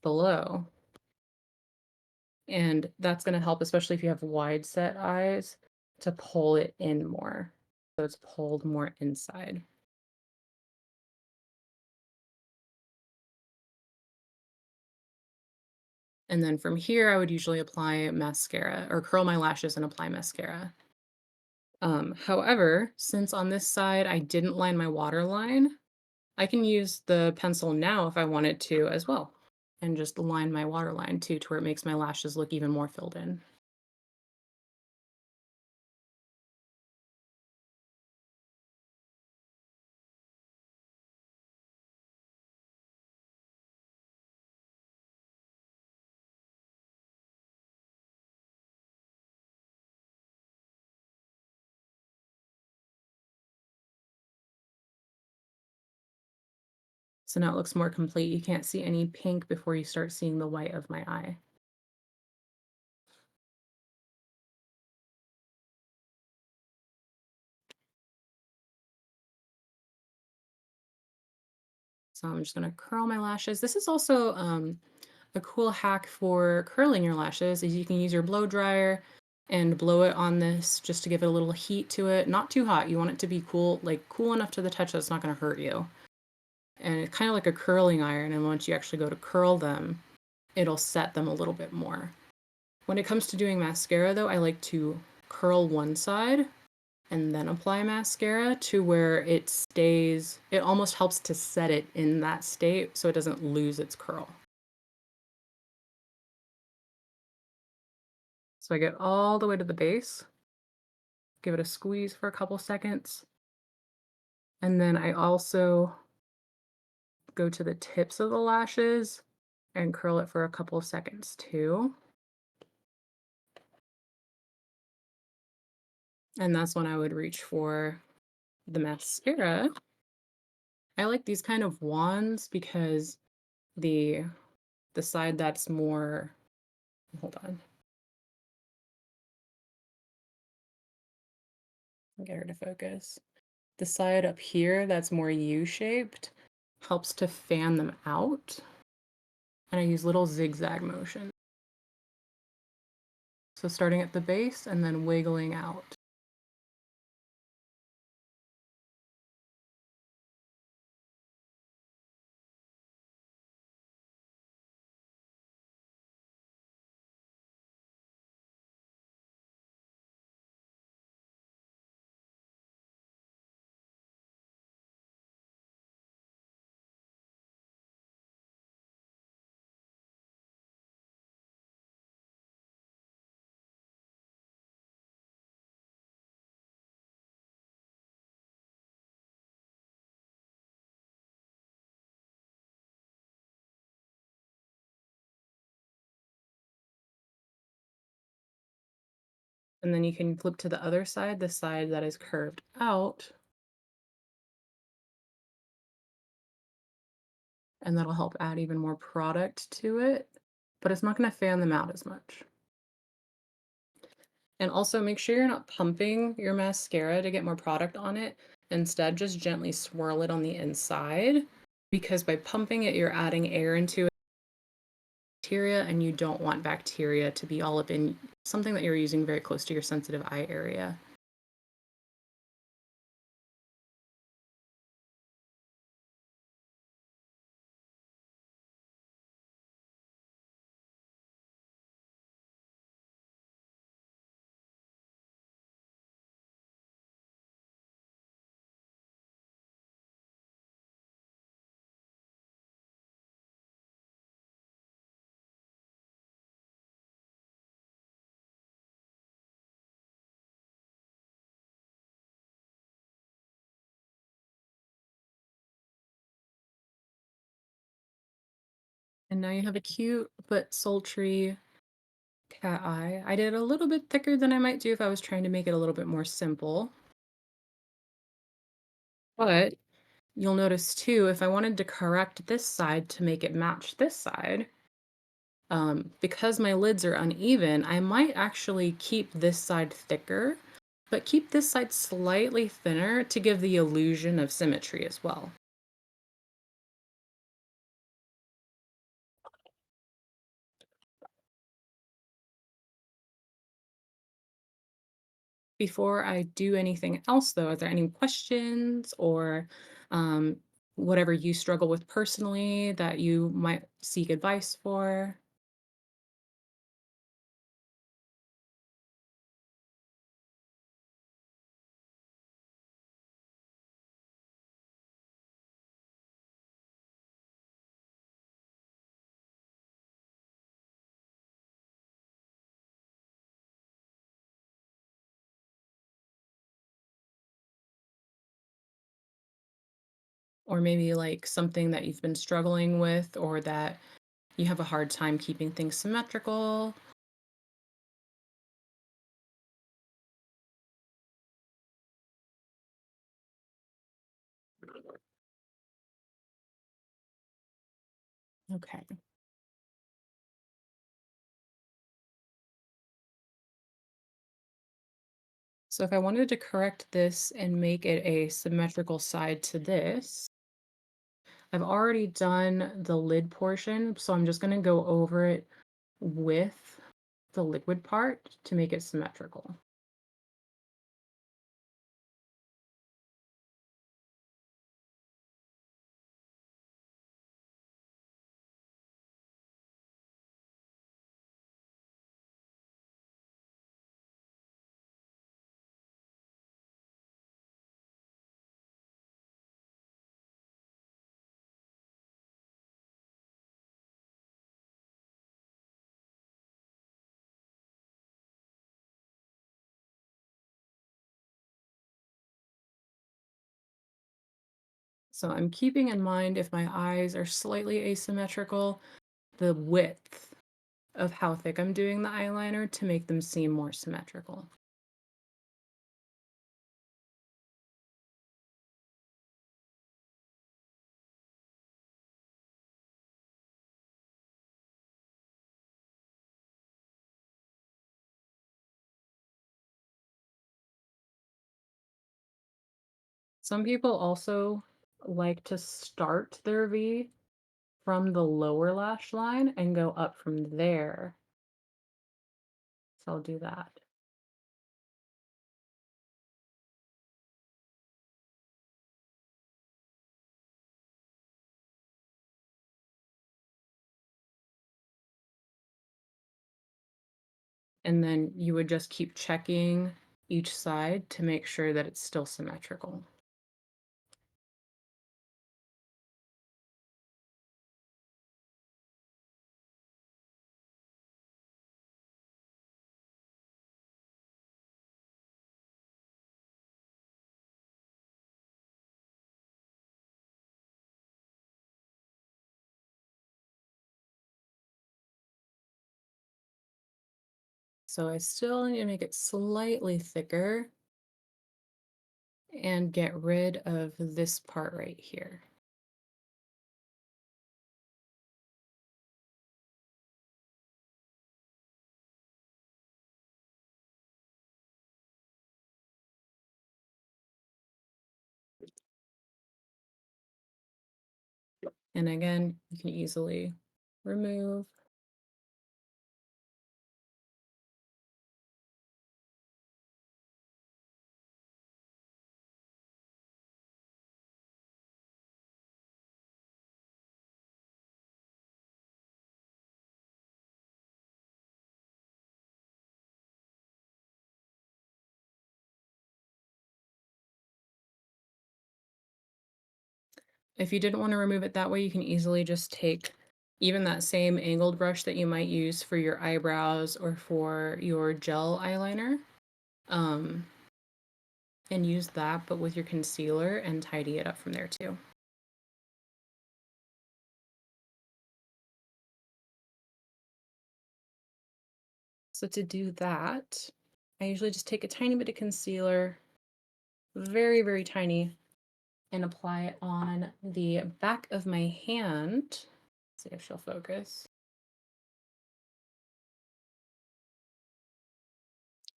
below. And that's going to help, especially if you have wide set eyes, to pull it in more. So it's pulled more inside. And then from here, I would usually apply mascara or curl my lashes and apply mascara. However, since on this side I didn't line my waterline, I can use the pencil now if I wanted to as well, and just line my waterline too to where it makes my lashes look even more filled in. So now it looks more complete. You can't see any pink before you start seeing the white of my eye. So I'm just gonna curl my lashes. This is also a cool hack for curling your lashes is you can use your blow dryer and blow it on this just to give it a little heat to it. Not too hot. You want it to be cool, like cool enough to the touch that it's not gonna hurt you. And it's kind of like a curling iron, and once you actually go to curl them, it'll set them a little bit more. When it comes to doing mascara though, I like to curl one side and then apply mascara to where it stays, it almost helps to set it in that state so it doesn't lose its curl. So I get all the way to the base, give it a squeeze for a couple seconds, and then I also go to the tips of the lashes and curl it for a couple of seconds too. And that's when I would reach for the mascara. I like these kind of wands because the the side that's more, hold on, I'll get her to focus. The side up here that's more U-shaped helps to fan them out. And I use little zigzag motions. So starting at the base and then wiggling out. And then you can flip to the other side, the side that is curved out, and that'll help add even more product to it, but it's not gonna fan them out as much. And also make sure you're not pumping your mascara to get more product on it. Instead, just gently swirl it on the inside because by pumping it, you're adding air into it, bacteria, and you don't want bacteria to be all up in something that you're using very close to your sensitive eye area. And now you have a cute but sultry cat eye. I did a little bit thicker than I might do if I was trying to make it a little bit more simple. But you'll notice too, if I wanted to correct this side to make it match this side, because my lids are uneven, I might actually keep this side thicker, but keep this side slightly thinner to give the illusion of symmetry as well. Before I do anything else, though, are there any questions or um, whatever you struggle with personally that you might seek advice for? Or maybe like something that you've been struggling with or that you have a hard time keeping things symmetrical? Okay. So if I wanted to correct this and make it a symmetrical side to this, I've already done the lid portion, so I'm just going to go over it with the liquid part to make it symmetrical. So I'm keeping in mind if my eyes are slightly asymmetrical, the width of how thick I'm doing the eyeliner to make them seem more symmetrical. Some people also like to start their V from the lower lash line and go up from there. So I'll do that. And then you would just keep checking each side to make sure that it's still symmetrical. So I still need to make it slightly thicker and get rid of this part right here. And again, you can easily remove. If you didn't want to remove it that way, you can easily just take even that same angled brush that you might use for your eyebrows or for your gel eyeliner, um, and use that, but with your concealer and tidy it up from there too. So to do that, I usually just take a tiny bit of concealer, very, very tiny, and apply it on the back of my hand. See if she'll focus.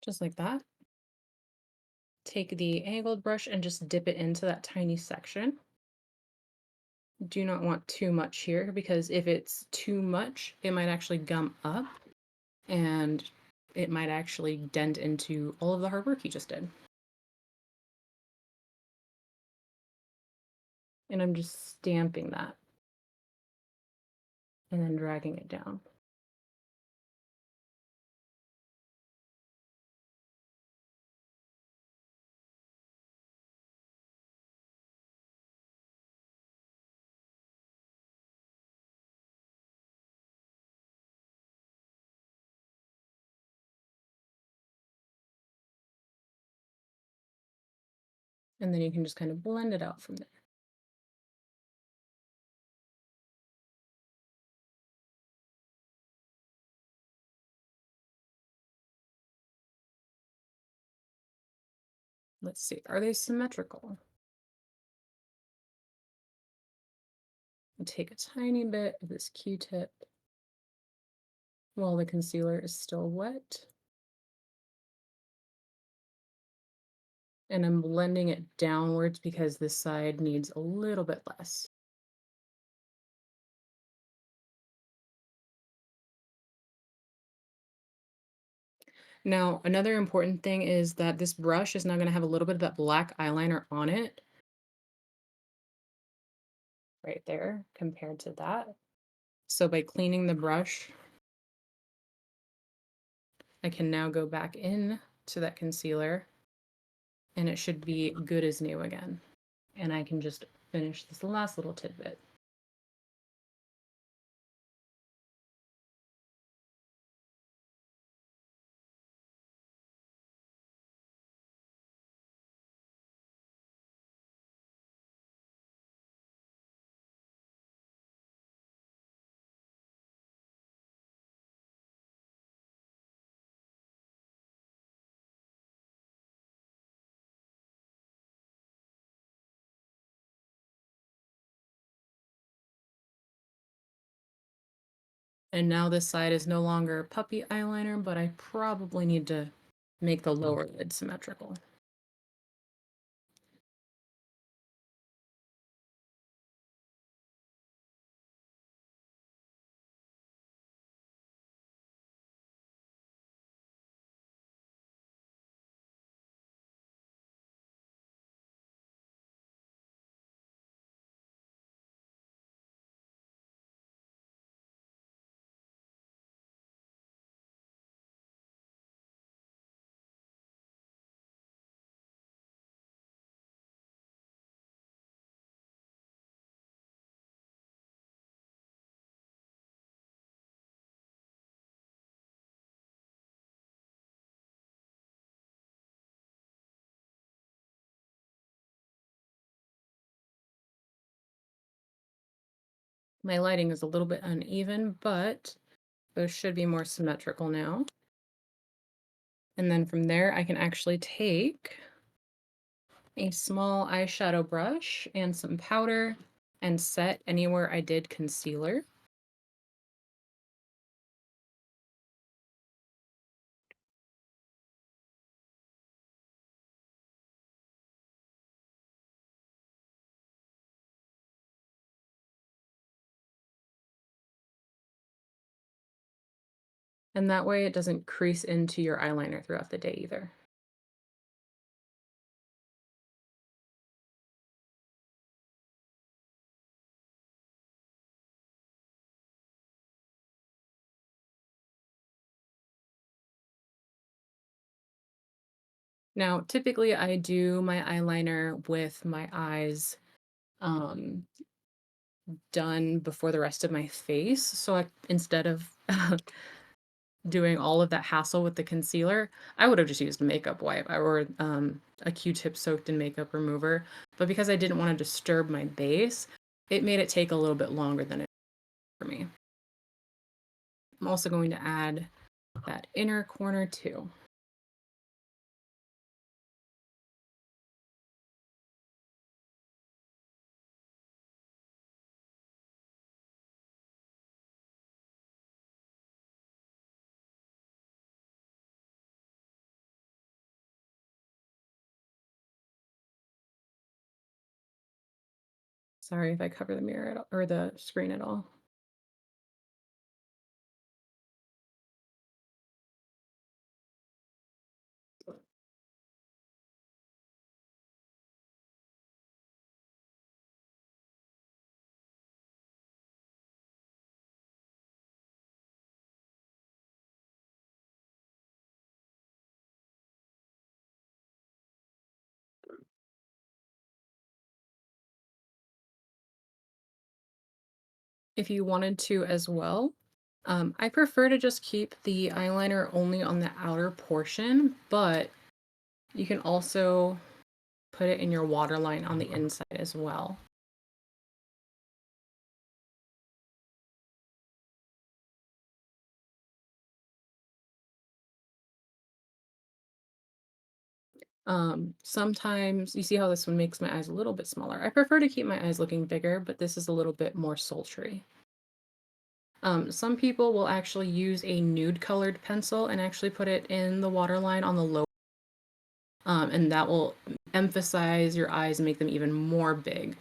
Just like that. Take the angled brush and just dip it into that tiny section. Do not want too much here because if it's too much, it might actually gum up and it might actually dent into all of the hard work you just did. And I'm just stamping that and then dragging it down. And then you can just kind of blend it out from there. Let's see, are they symmetrical? I'll take a tiny bit of this Q-tip while the concealer is still wet. And I'm blending it downwards because this side needs a little bit less. Now, another important thing is that this brush is now going to have a little bit of that black eyeliner on it right there compared to that. So by cleaning the brush, I can now go back in to that concealer and it should be good as new again. And I can just finish this last little tidbit. And now this side is no longer puppy eyeliner, but I probably need to make the lower lid symmetrical. My lighting is a little bit uneven, but those should be more symmetrical now. And then from there, I can actually take a small eyeshadow brush and some powder and set anywhere I did concealer. And that way it doesn't crease into your eyeliner throughout the day either. Now, typically I do my eyeliner with my eyes um, done before the rest of my face. So instead of doing all of that hassle with the concealer, I would have just used a makeup wipe or a Q-tip soaked in makeup remover. But because I didn't want to disturb my base, it made it take a little bit longer than it for me. I'm also going to add that inner corner too. Sorry if I cover the mirror at all, or the screen at all. If you wanted to as well, I prefer to just keep the eyeliner only on the outer portion, but you can also put it in your waterline on the inside as well. Sometimes you see how this one makes my eyes a little bit smaller. I prefer to keep my eyes looking bigger, but this is a little bit more sultry. Some people will actually use a nude colored pencil and actually put it in the waterline on the low, and that will emphasize your eyes and make them even more big.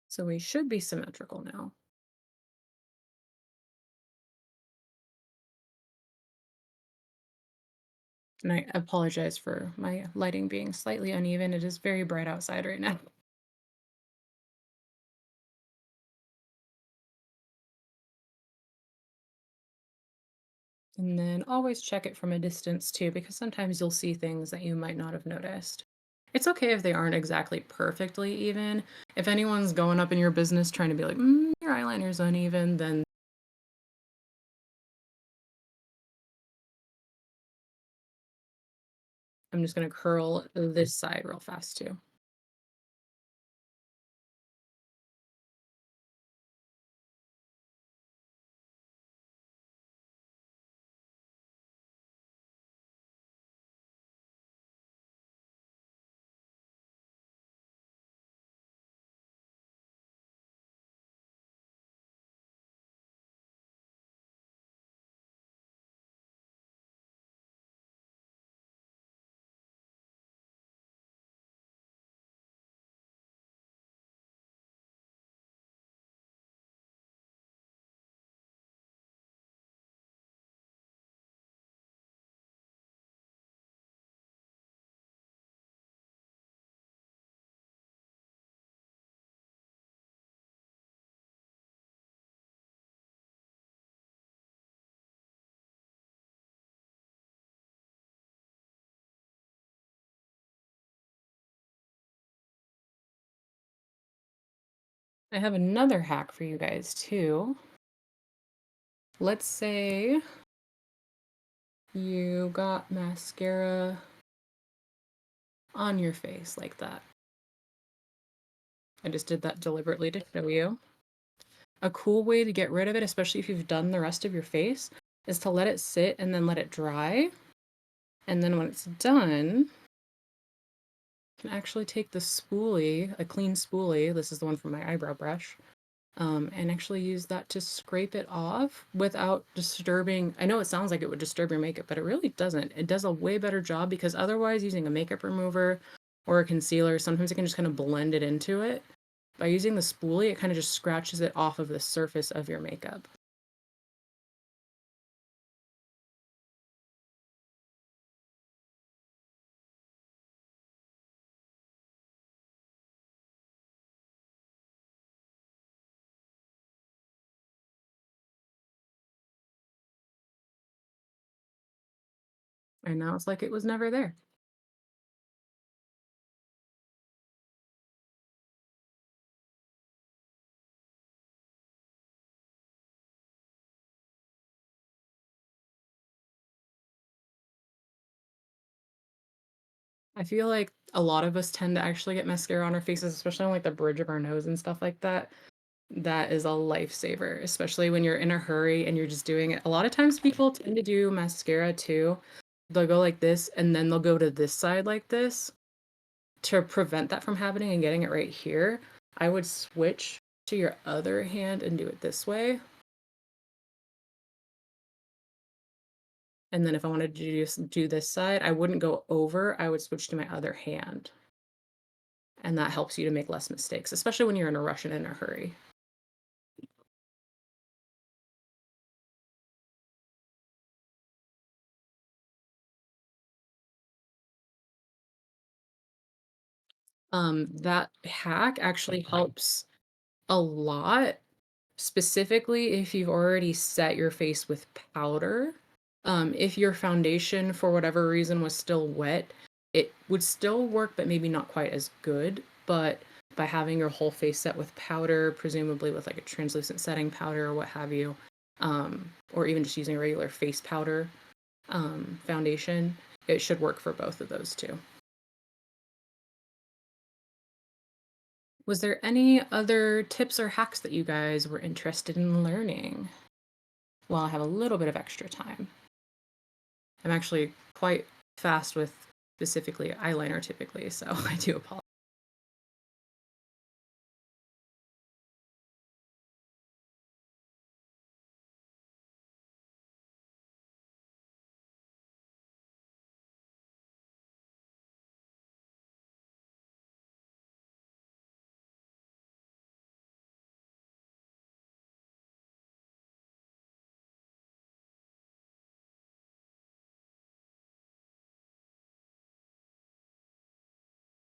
So we should be symmetrical now. And I apologize for my lighting being slightly uneven. It is very bright outside right now. And then always check it from a distance too, because sometimes you'll see things that you might not have noticed. It's okay if they aren't exactly perfectly even. If anyone's going up in your business trying to be like, your eyeliner's uneven, then I'm just going to curl this side real fast too. I have another hack for you guys too. Let's say you got mascara on your face like that. I just did that deliberately to show you. A cool way to get rid of it, especially if you've done the rest of your face, is to let it sit and then let it dry. And then when it's done, you can actually take the spoolie, a clean spoolie, this is the one from my eyebrow brush, and actually use that to scrape it off without disturbing. I know it sounds like it would disturb your makeup, but it really doesn't. It does a way better job because otherwise using a makeup remover or a concealer, sometimes it can just kind of blend it into it. By using the spoolie, it kind of just scratches it off of the surface of your makeup. And now it's like it was never there. I feel like a lot of us tend to actually get mascara on our faces, especially on like the bridge of our nose and stuff like that. That is a lifesaver, especially when you're in a hurry and you're just doing it. A lot of times people tend to do mascara too. They'll go like this and then they'll go to this side like this to prevent that from happening and getting it right here. I would switch to your other hand and do it this way. And then if I wanted to just do this side, I wouldn't go over, I would switch to my other hand. And that helps you to make less mistakes, especially when you're in a rush and in a hurry. That hack actually helps a lot, specifically if you've already set your face with powder. If your foundation, for whatever reason, was still wet, it would still work, but maybe not quite as good. But by having your whole face set with powder, presumably with like a translucent setting powder or what have you, or even just using a regular face powder foundation, it should work for both of those too. Was there any other tips or hacks that you guys were interested in learning while I have a little bit of extra time? I'm actually quite fast with specifically eyeliner typically, so I do apologize.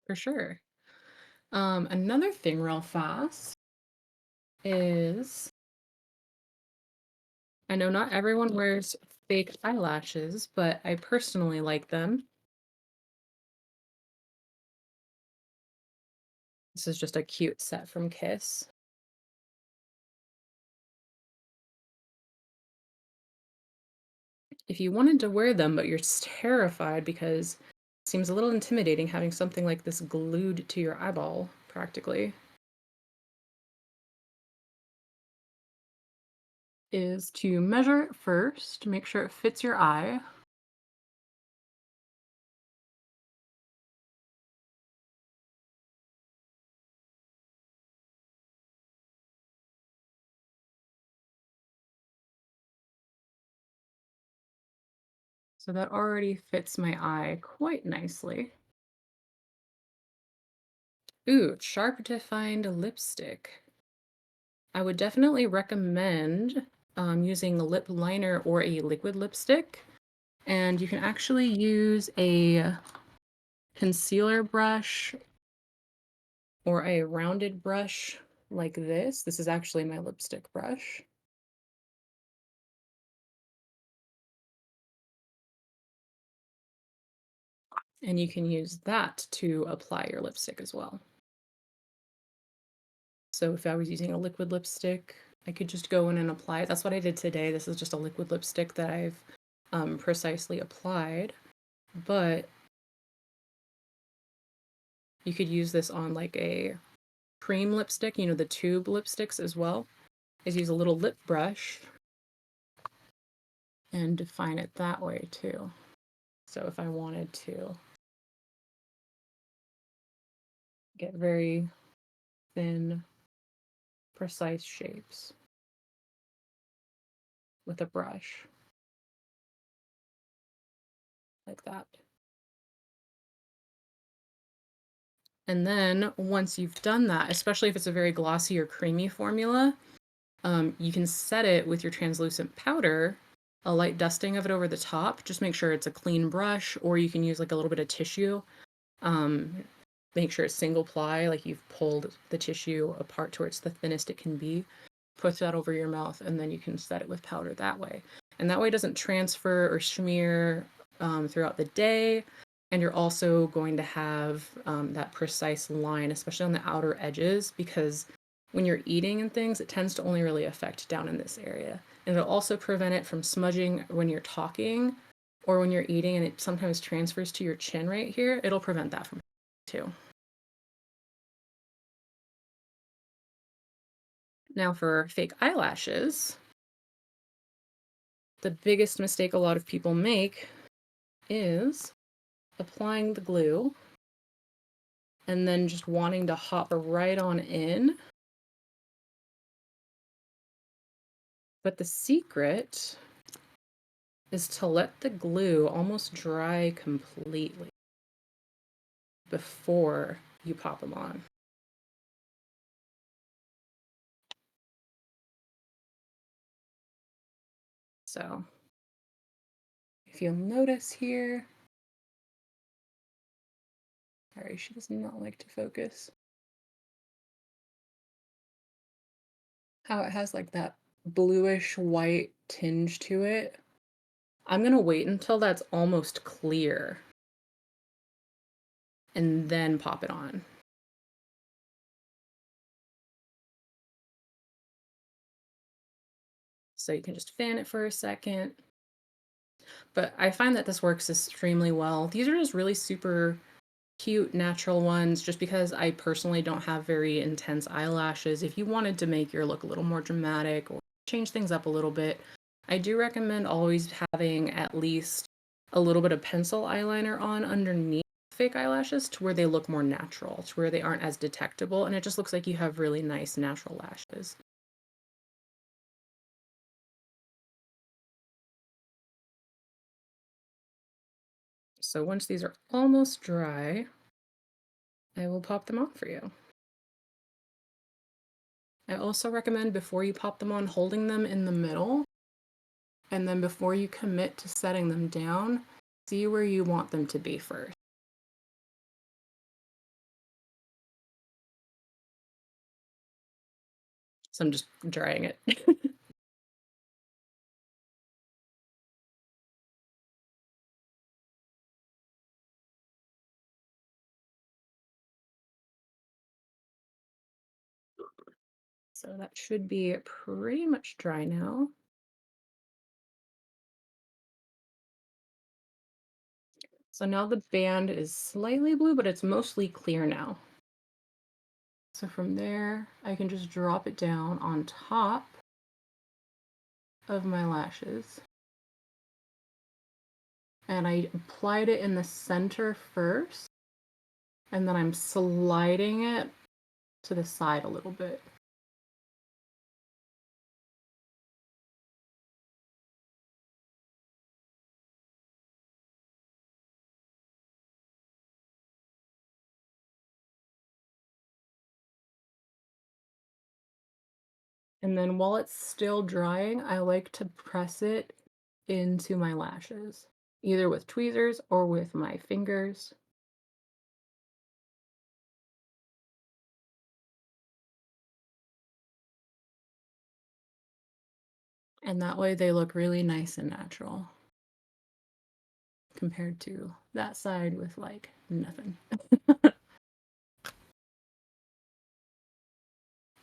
For sure. Another thing real fast is I know not everyone wears fake eyelashes, but I personally like them. This is just a cute set from Kiss. If you wanted to wear them, but you're terrified because it seems a little intimidating having something like this glued to your eyeball, practically, is to measure it first, make sure it fits your eye. So that already fits my eye quite nicely. Ooh, sharp defined lipstick. I would definitely recommend using a lip liner or a liquid lipstick. And you can actually use a concealer brush or a rounded brush like this. This is actually my lipstick brush. And you can use that to apply your lipstick as well. So if I was using a liquid lipstick, I could just go in and apply it. That's what I did today. This is just a liquid lipstick that I've precisely applied, but you could use this on like a cream lipstick, you know, the tube lipsticks as well. Is use a little lip brush and define it that way too. So if I wanted to get very thin, precise shapes with a brush like that. And then once you've done that, especially if it's a very glossy or creamy formula, you can set it with your translucent powder, a light dusting of it over the top. Just make sure it's a clean brush, or you can use like a little bit of tissue. Um, Make sure it's single ply, like you've pulled the tissue apart to where it's the thinnest it can be. Put that over your mouth, and then you can set it with powder that way. And that way it doesn't transfer or smear throughout the day. And you're also going to have that precise line, especially on the outer edges, because when you're eating and things, it tends to only really affect down in this area. And it'll also prevent it from smudging when you're talking or when you're eating, and it sometimes transfers to your chin right here. It'll prevent that from too. Now for fake eyelashes, the biggest mistake a lot of people make is applying the glue and then just wanting to hop right on in. But the secret is to let the glue almost dry completely before you pop them on. So if you'll notice here, sorry, she does not like to focus, how it has like that bluish white tinge to it. I'm gonna wait until that's almost clear and then pop it on. So you can just fan it for a second. But I find that this works extremely well. These are just really super cute, natural ones, just because I personally don't have very intense eyelashes. If you wanted to make your look a little more dramatic or change things up a little bit, I do recommend always having at least a little bit of pencil eyeliner on underneath fake eyelashes to where they look more natural, to where they aren't as detectable, and it just looks like you have really nice natural lashes. So once these are almost dry, I will pop them on for you. I also recommend before you pop them on, holding them in the middle, and then before you commit to setting them down, see where you want them to be first. So I'm just drying it. So that should be pretty much dry now. So now the band is slightly blue, but it's mostly clear now. So from there, I can just drop it down on top of my lashes. And I applied it in the center first, and then I'm sliding it to the side a little bit. And then while it's still drying, I like to press it into my lashes, either with tweezers or with my fingers. And that way they look really nice and natural compared to that side with like nothing.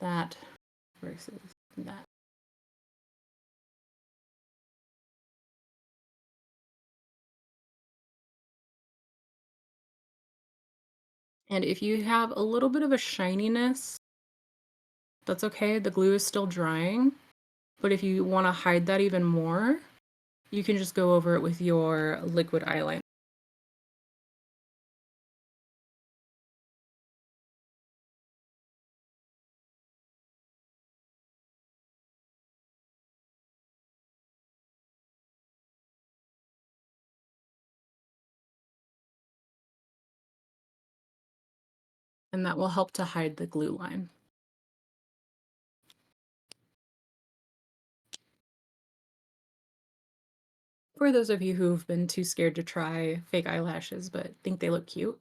that versus that. And if you have a little bit of a shininess, that's okay. The glue is still drying. But if you want to hide that even more, you can just go over it with your liquid eyeliner. And that will help to hide the glue line. For those of you who've been too scared to try fake eyelashes but think they look cute.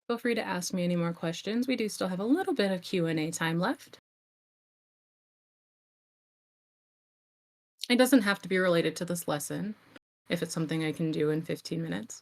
Feel free to ask me any more questions. We do still have a little bit of Q&A time left. It doesn't have to be related to this lesson if it's something I can do in 15 minutes.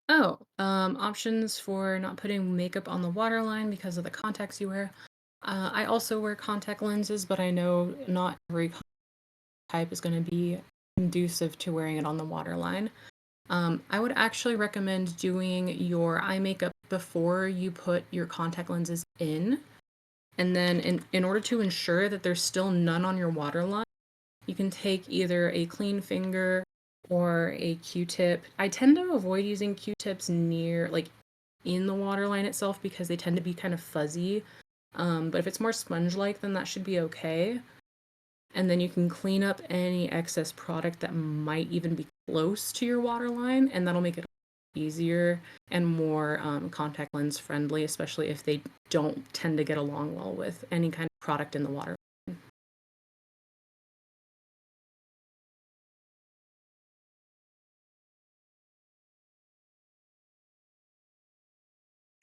Oh, options for not putting makeup on the waterline because of the contacts you wear. I also wear contact lenses, but I know not every type is going to be conducive to wearing it on the waterline. I would actually recommend doing your eye makeup before you put your contact lenses in. And then in order to ensure that there's still none on your waterline, you can take either a clean finger or a Q-tip. I tend to avoid using Q-tips near, like, in the waterline itself because they tend to be kind of fuzzy. But if it's more sponge-like, then that should be okay. And then you can clean up any excess product that might even be close to your waterline, and that'll make it easier and more contact lens friendly, especially if they don't tend to get along well with any kind of product in the water.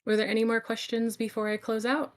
Were there any more questions before I close out?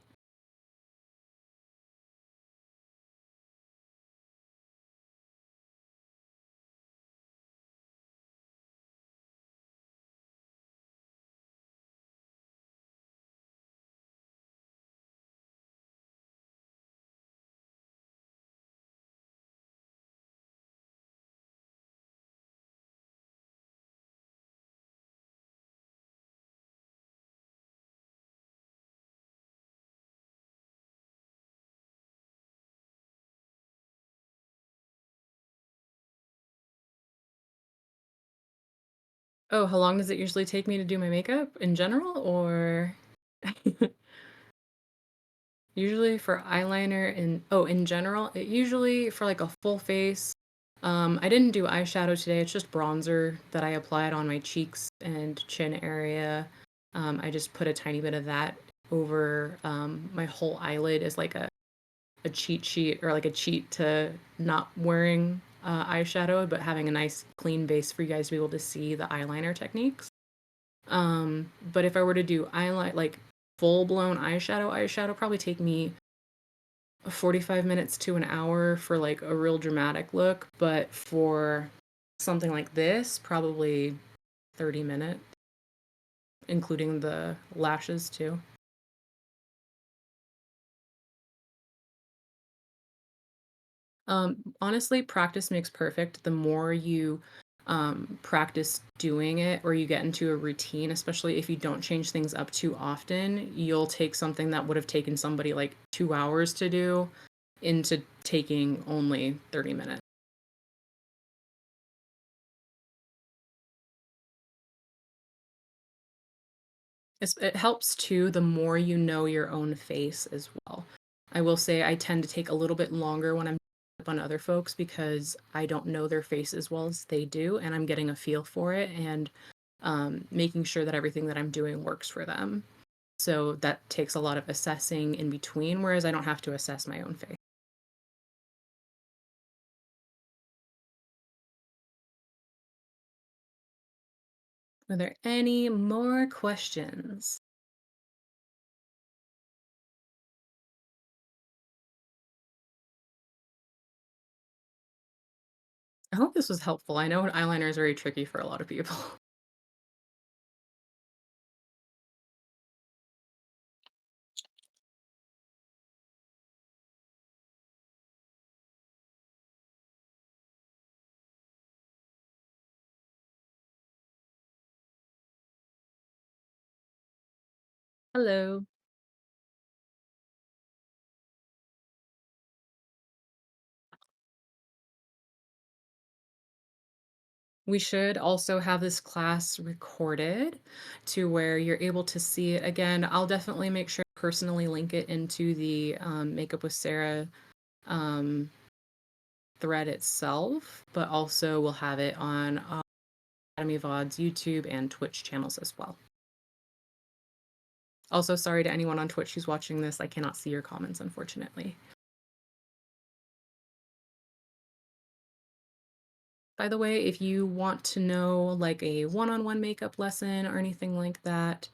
Oh, how long does it usually take me to do my makeup in general, or usually for eyeliner and in general, it usually for like a full face. I didn't do eyeshadow today. It's just bronzer that I applied on my cheeks and chin area. I just put a tiny bit of that over my whole eyelid as like a cheat sheet or like a cheat to not wearing eyeshadow, but having a nice clean base for you guys to be able to see the eyeliner techniques. But if I were to do eyeliner, like full blown eyeshadow probably take me 45 minutes to an hour for like a real dramatic look. But for something like this, probably 30 minutes, including the lashes too. Honestly, practice makes perfect. The more you practice doing it or you get into a routine, especially if you don't change things up too often, you'll take something that would have taken somebody like 2 hours to do into taking only 30 minutes. It helps too the more you know your own face as well. I will say I tend to take a little bit longer when I'm up on other folks because I don't know their face as well as they do, and I'm getting a feel for it and making sure that everything that I'm doing works for them. So that takes a lot of assessing in between, whereas I don't have to assess my own face. Are there any more questions? I hope this was helpful. I know eyeliner is very tricky for a lot of people. Hello. We should also have this class recorded to where you're able to see it again. I'll definitely make sure to personally link it into the Makeup with Sarah um, thread itself, but also we'll have it on Academy VOD's YouTube and Twitch channels as well. Also, sorry to anyone on Twitch who's watching this. I cannot see your comments, unfortunately. By the way, if you want to know like a one-on-one makeup lesson or anything like that,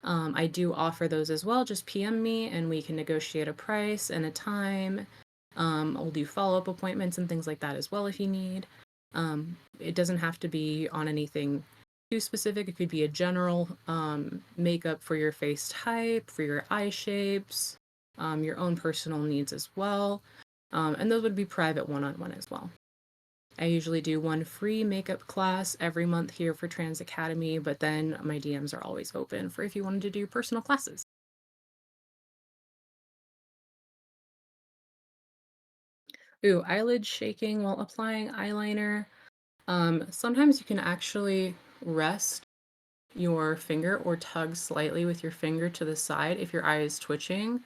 I do offer those as well. Just PM me and we can negotiate a price and a time. We'll do follow-up appointments and things like that as well if you need. It doesn't have to be on anything too specific. It could be a general makeup for your face type, for your eye shapes, your own personal needs as well. And those would be private one-on-one as well. I usually do one free makeup class every month here for Trans Academy, but then my DMs are always open for if you wanted to do personal classes. Ooh, eyelid shaking while applying eyeliner. Sometimes you can actually rest your finger or tug slightly with your finger to the side if your eye is twitching,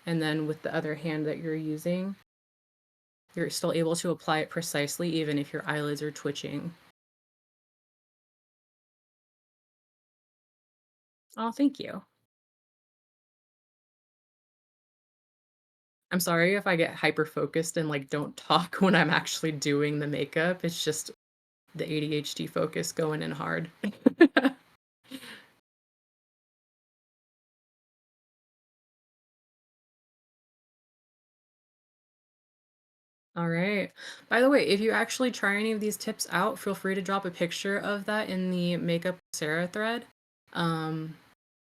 and then with the other hand that you're using, you're still able to apply it precisely even if your eyelids are twitching. Oh, thank you. I'm sorry if I get hyper focused and like don't talk when I'm actually doing the makeup. It's just the ADHD focus going in hard. All right. By the way, if you actually try any of these tips out, feel free to drop a picture of that in the Makeup Sarah thread. Um,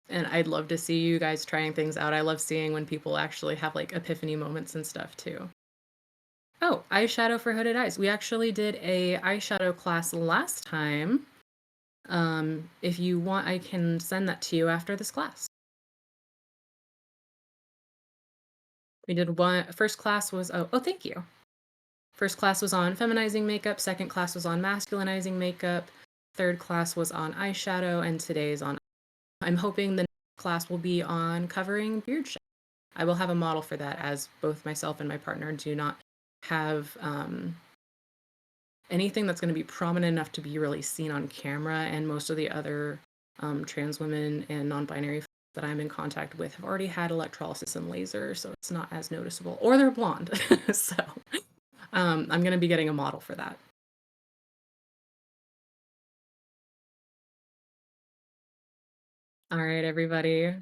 and I'd love to see you guys trying things out. I love seeing when people actually have like epiphany moments and stuff too. Oh, eyeshadow for hooded eyes. We actually did a eyeshadow class last time. If you want, I can send that to you after this class. We did one first class was oh, thank you. First class was on feminizing makeup, second class was on masculinizing makeup, third class was on eyeshadow, and today's on I'm hoping the next class will be on covering beard shadow. I will have a model for that as both myself and my partner do not have anything that's going to be prominent enough to be really seen on camera, and most of the other trans women and non-binary that I'm in contact with have already had electrolysis and laser, so it's not as noticeable, or they're blonde. So I'm going to be getting a model for that. All right, everybody.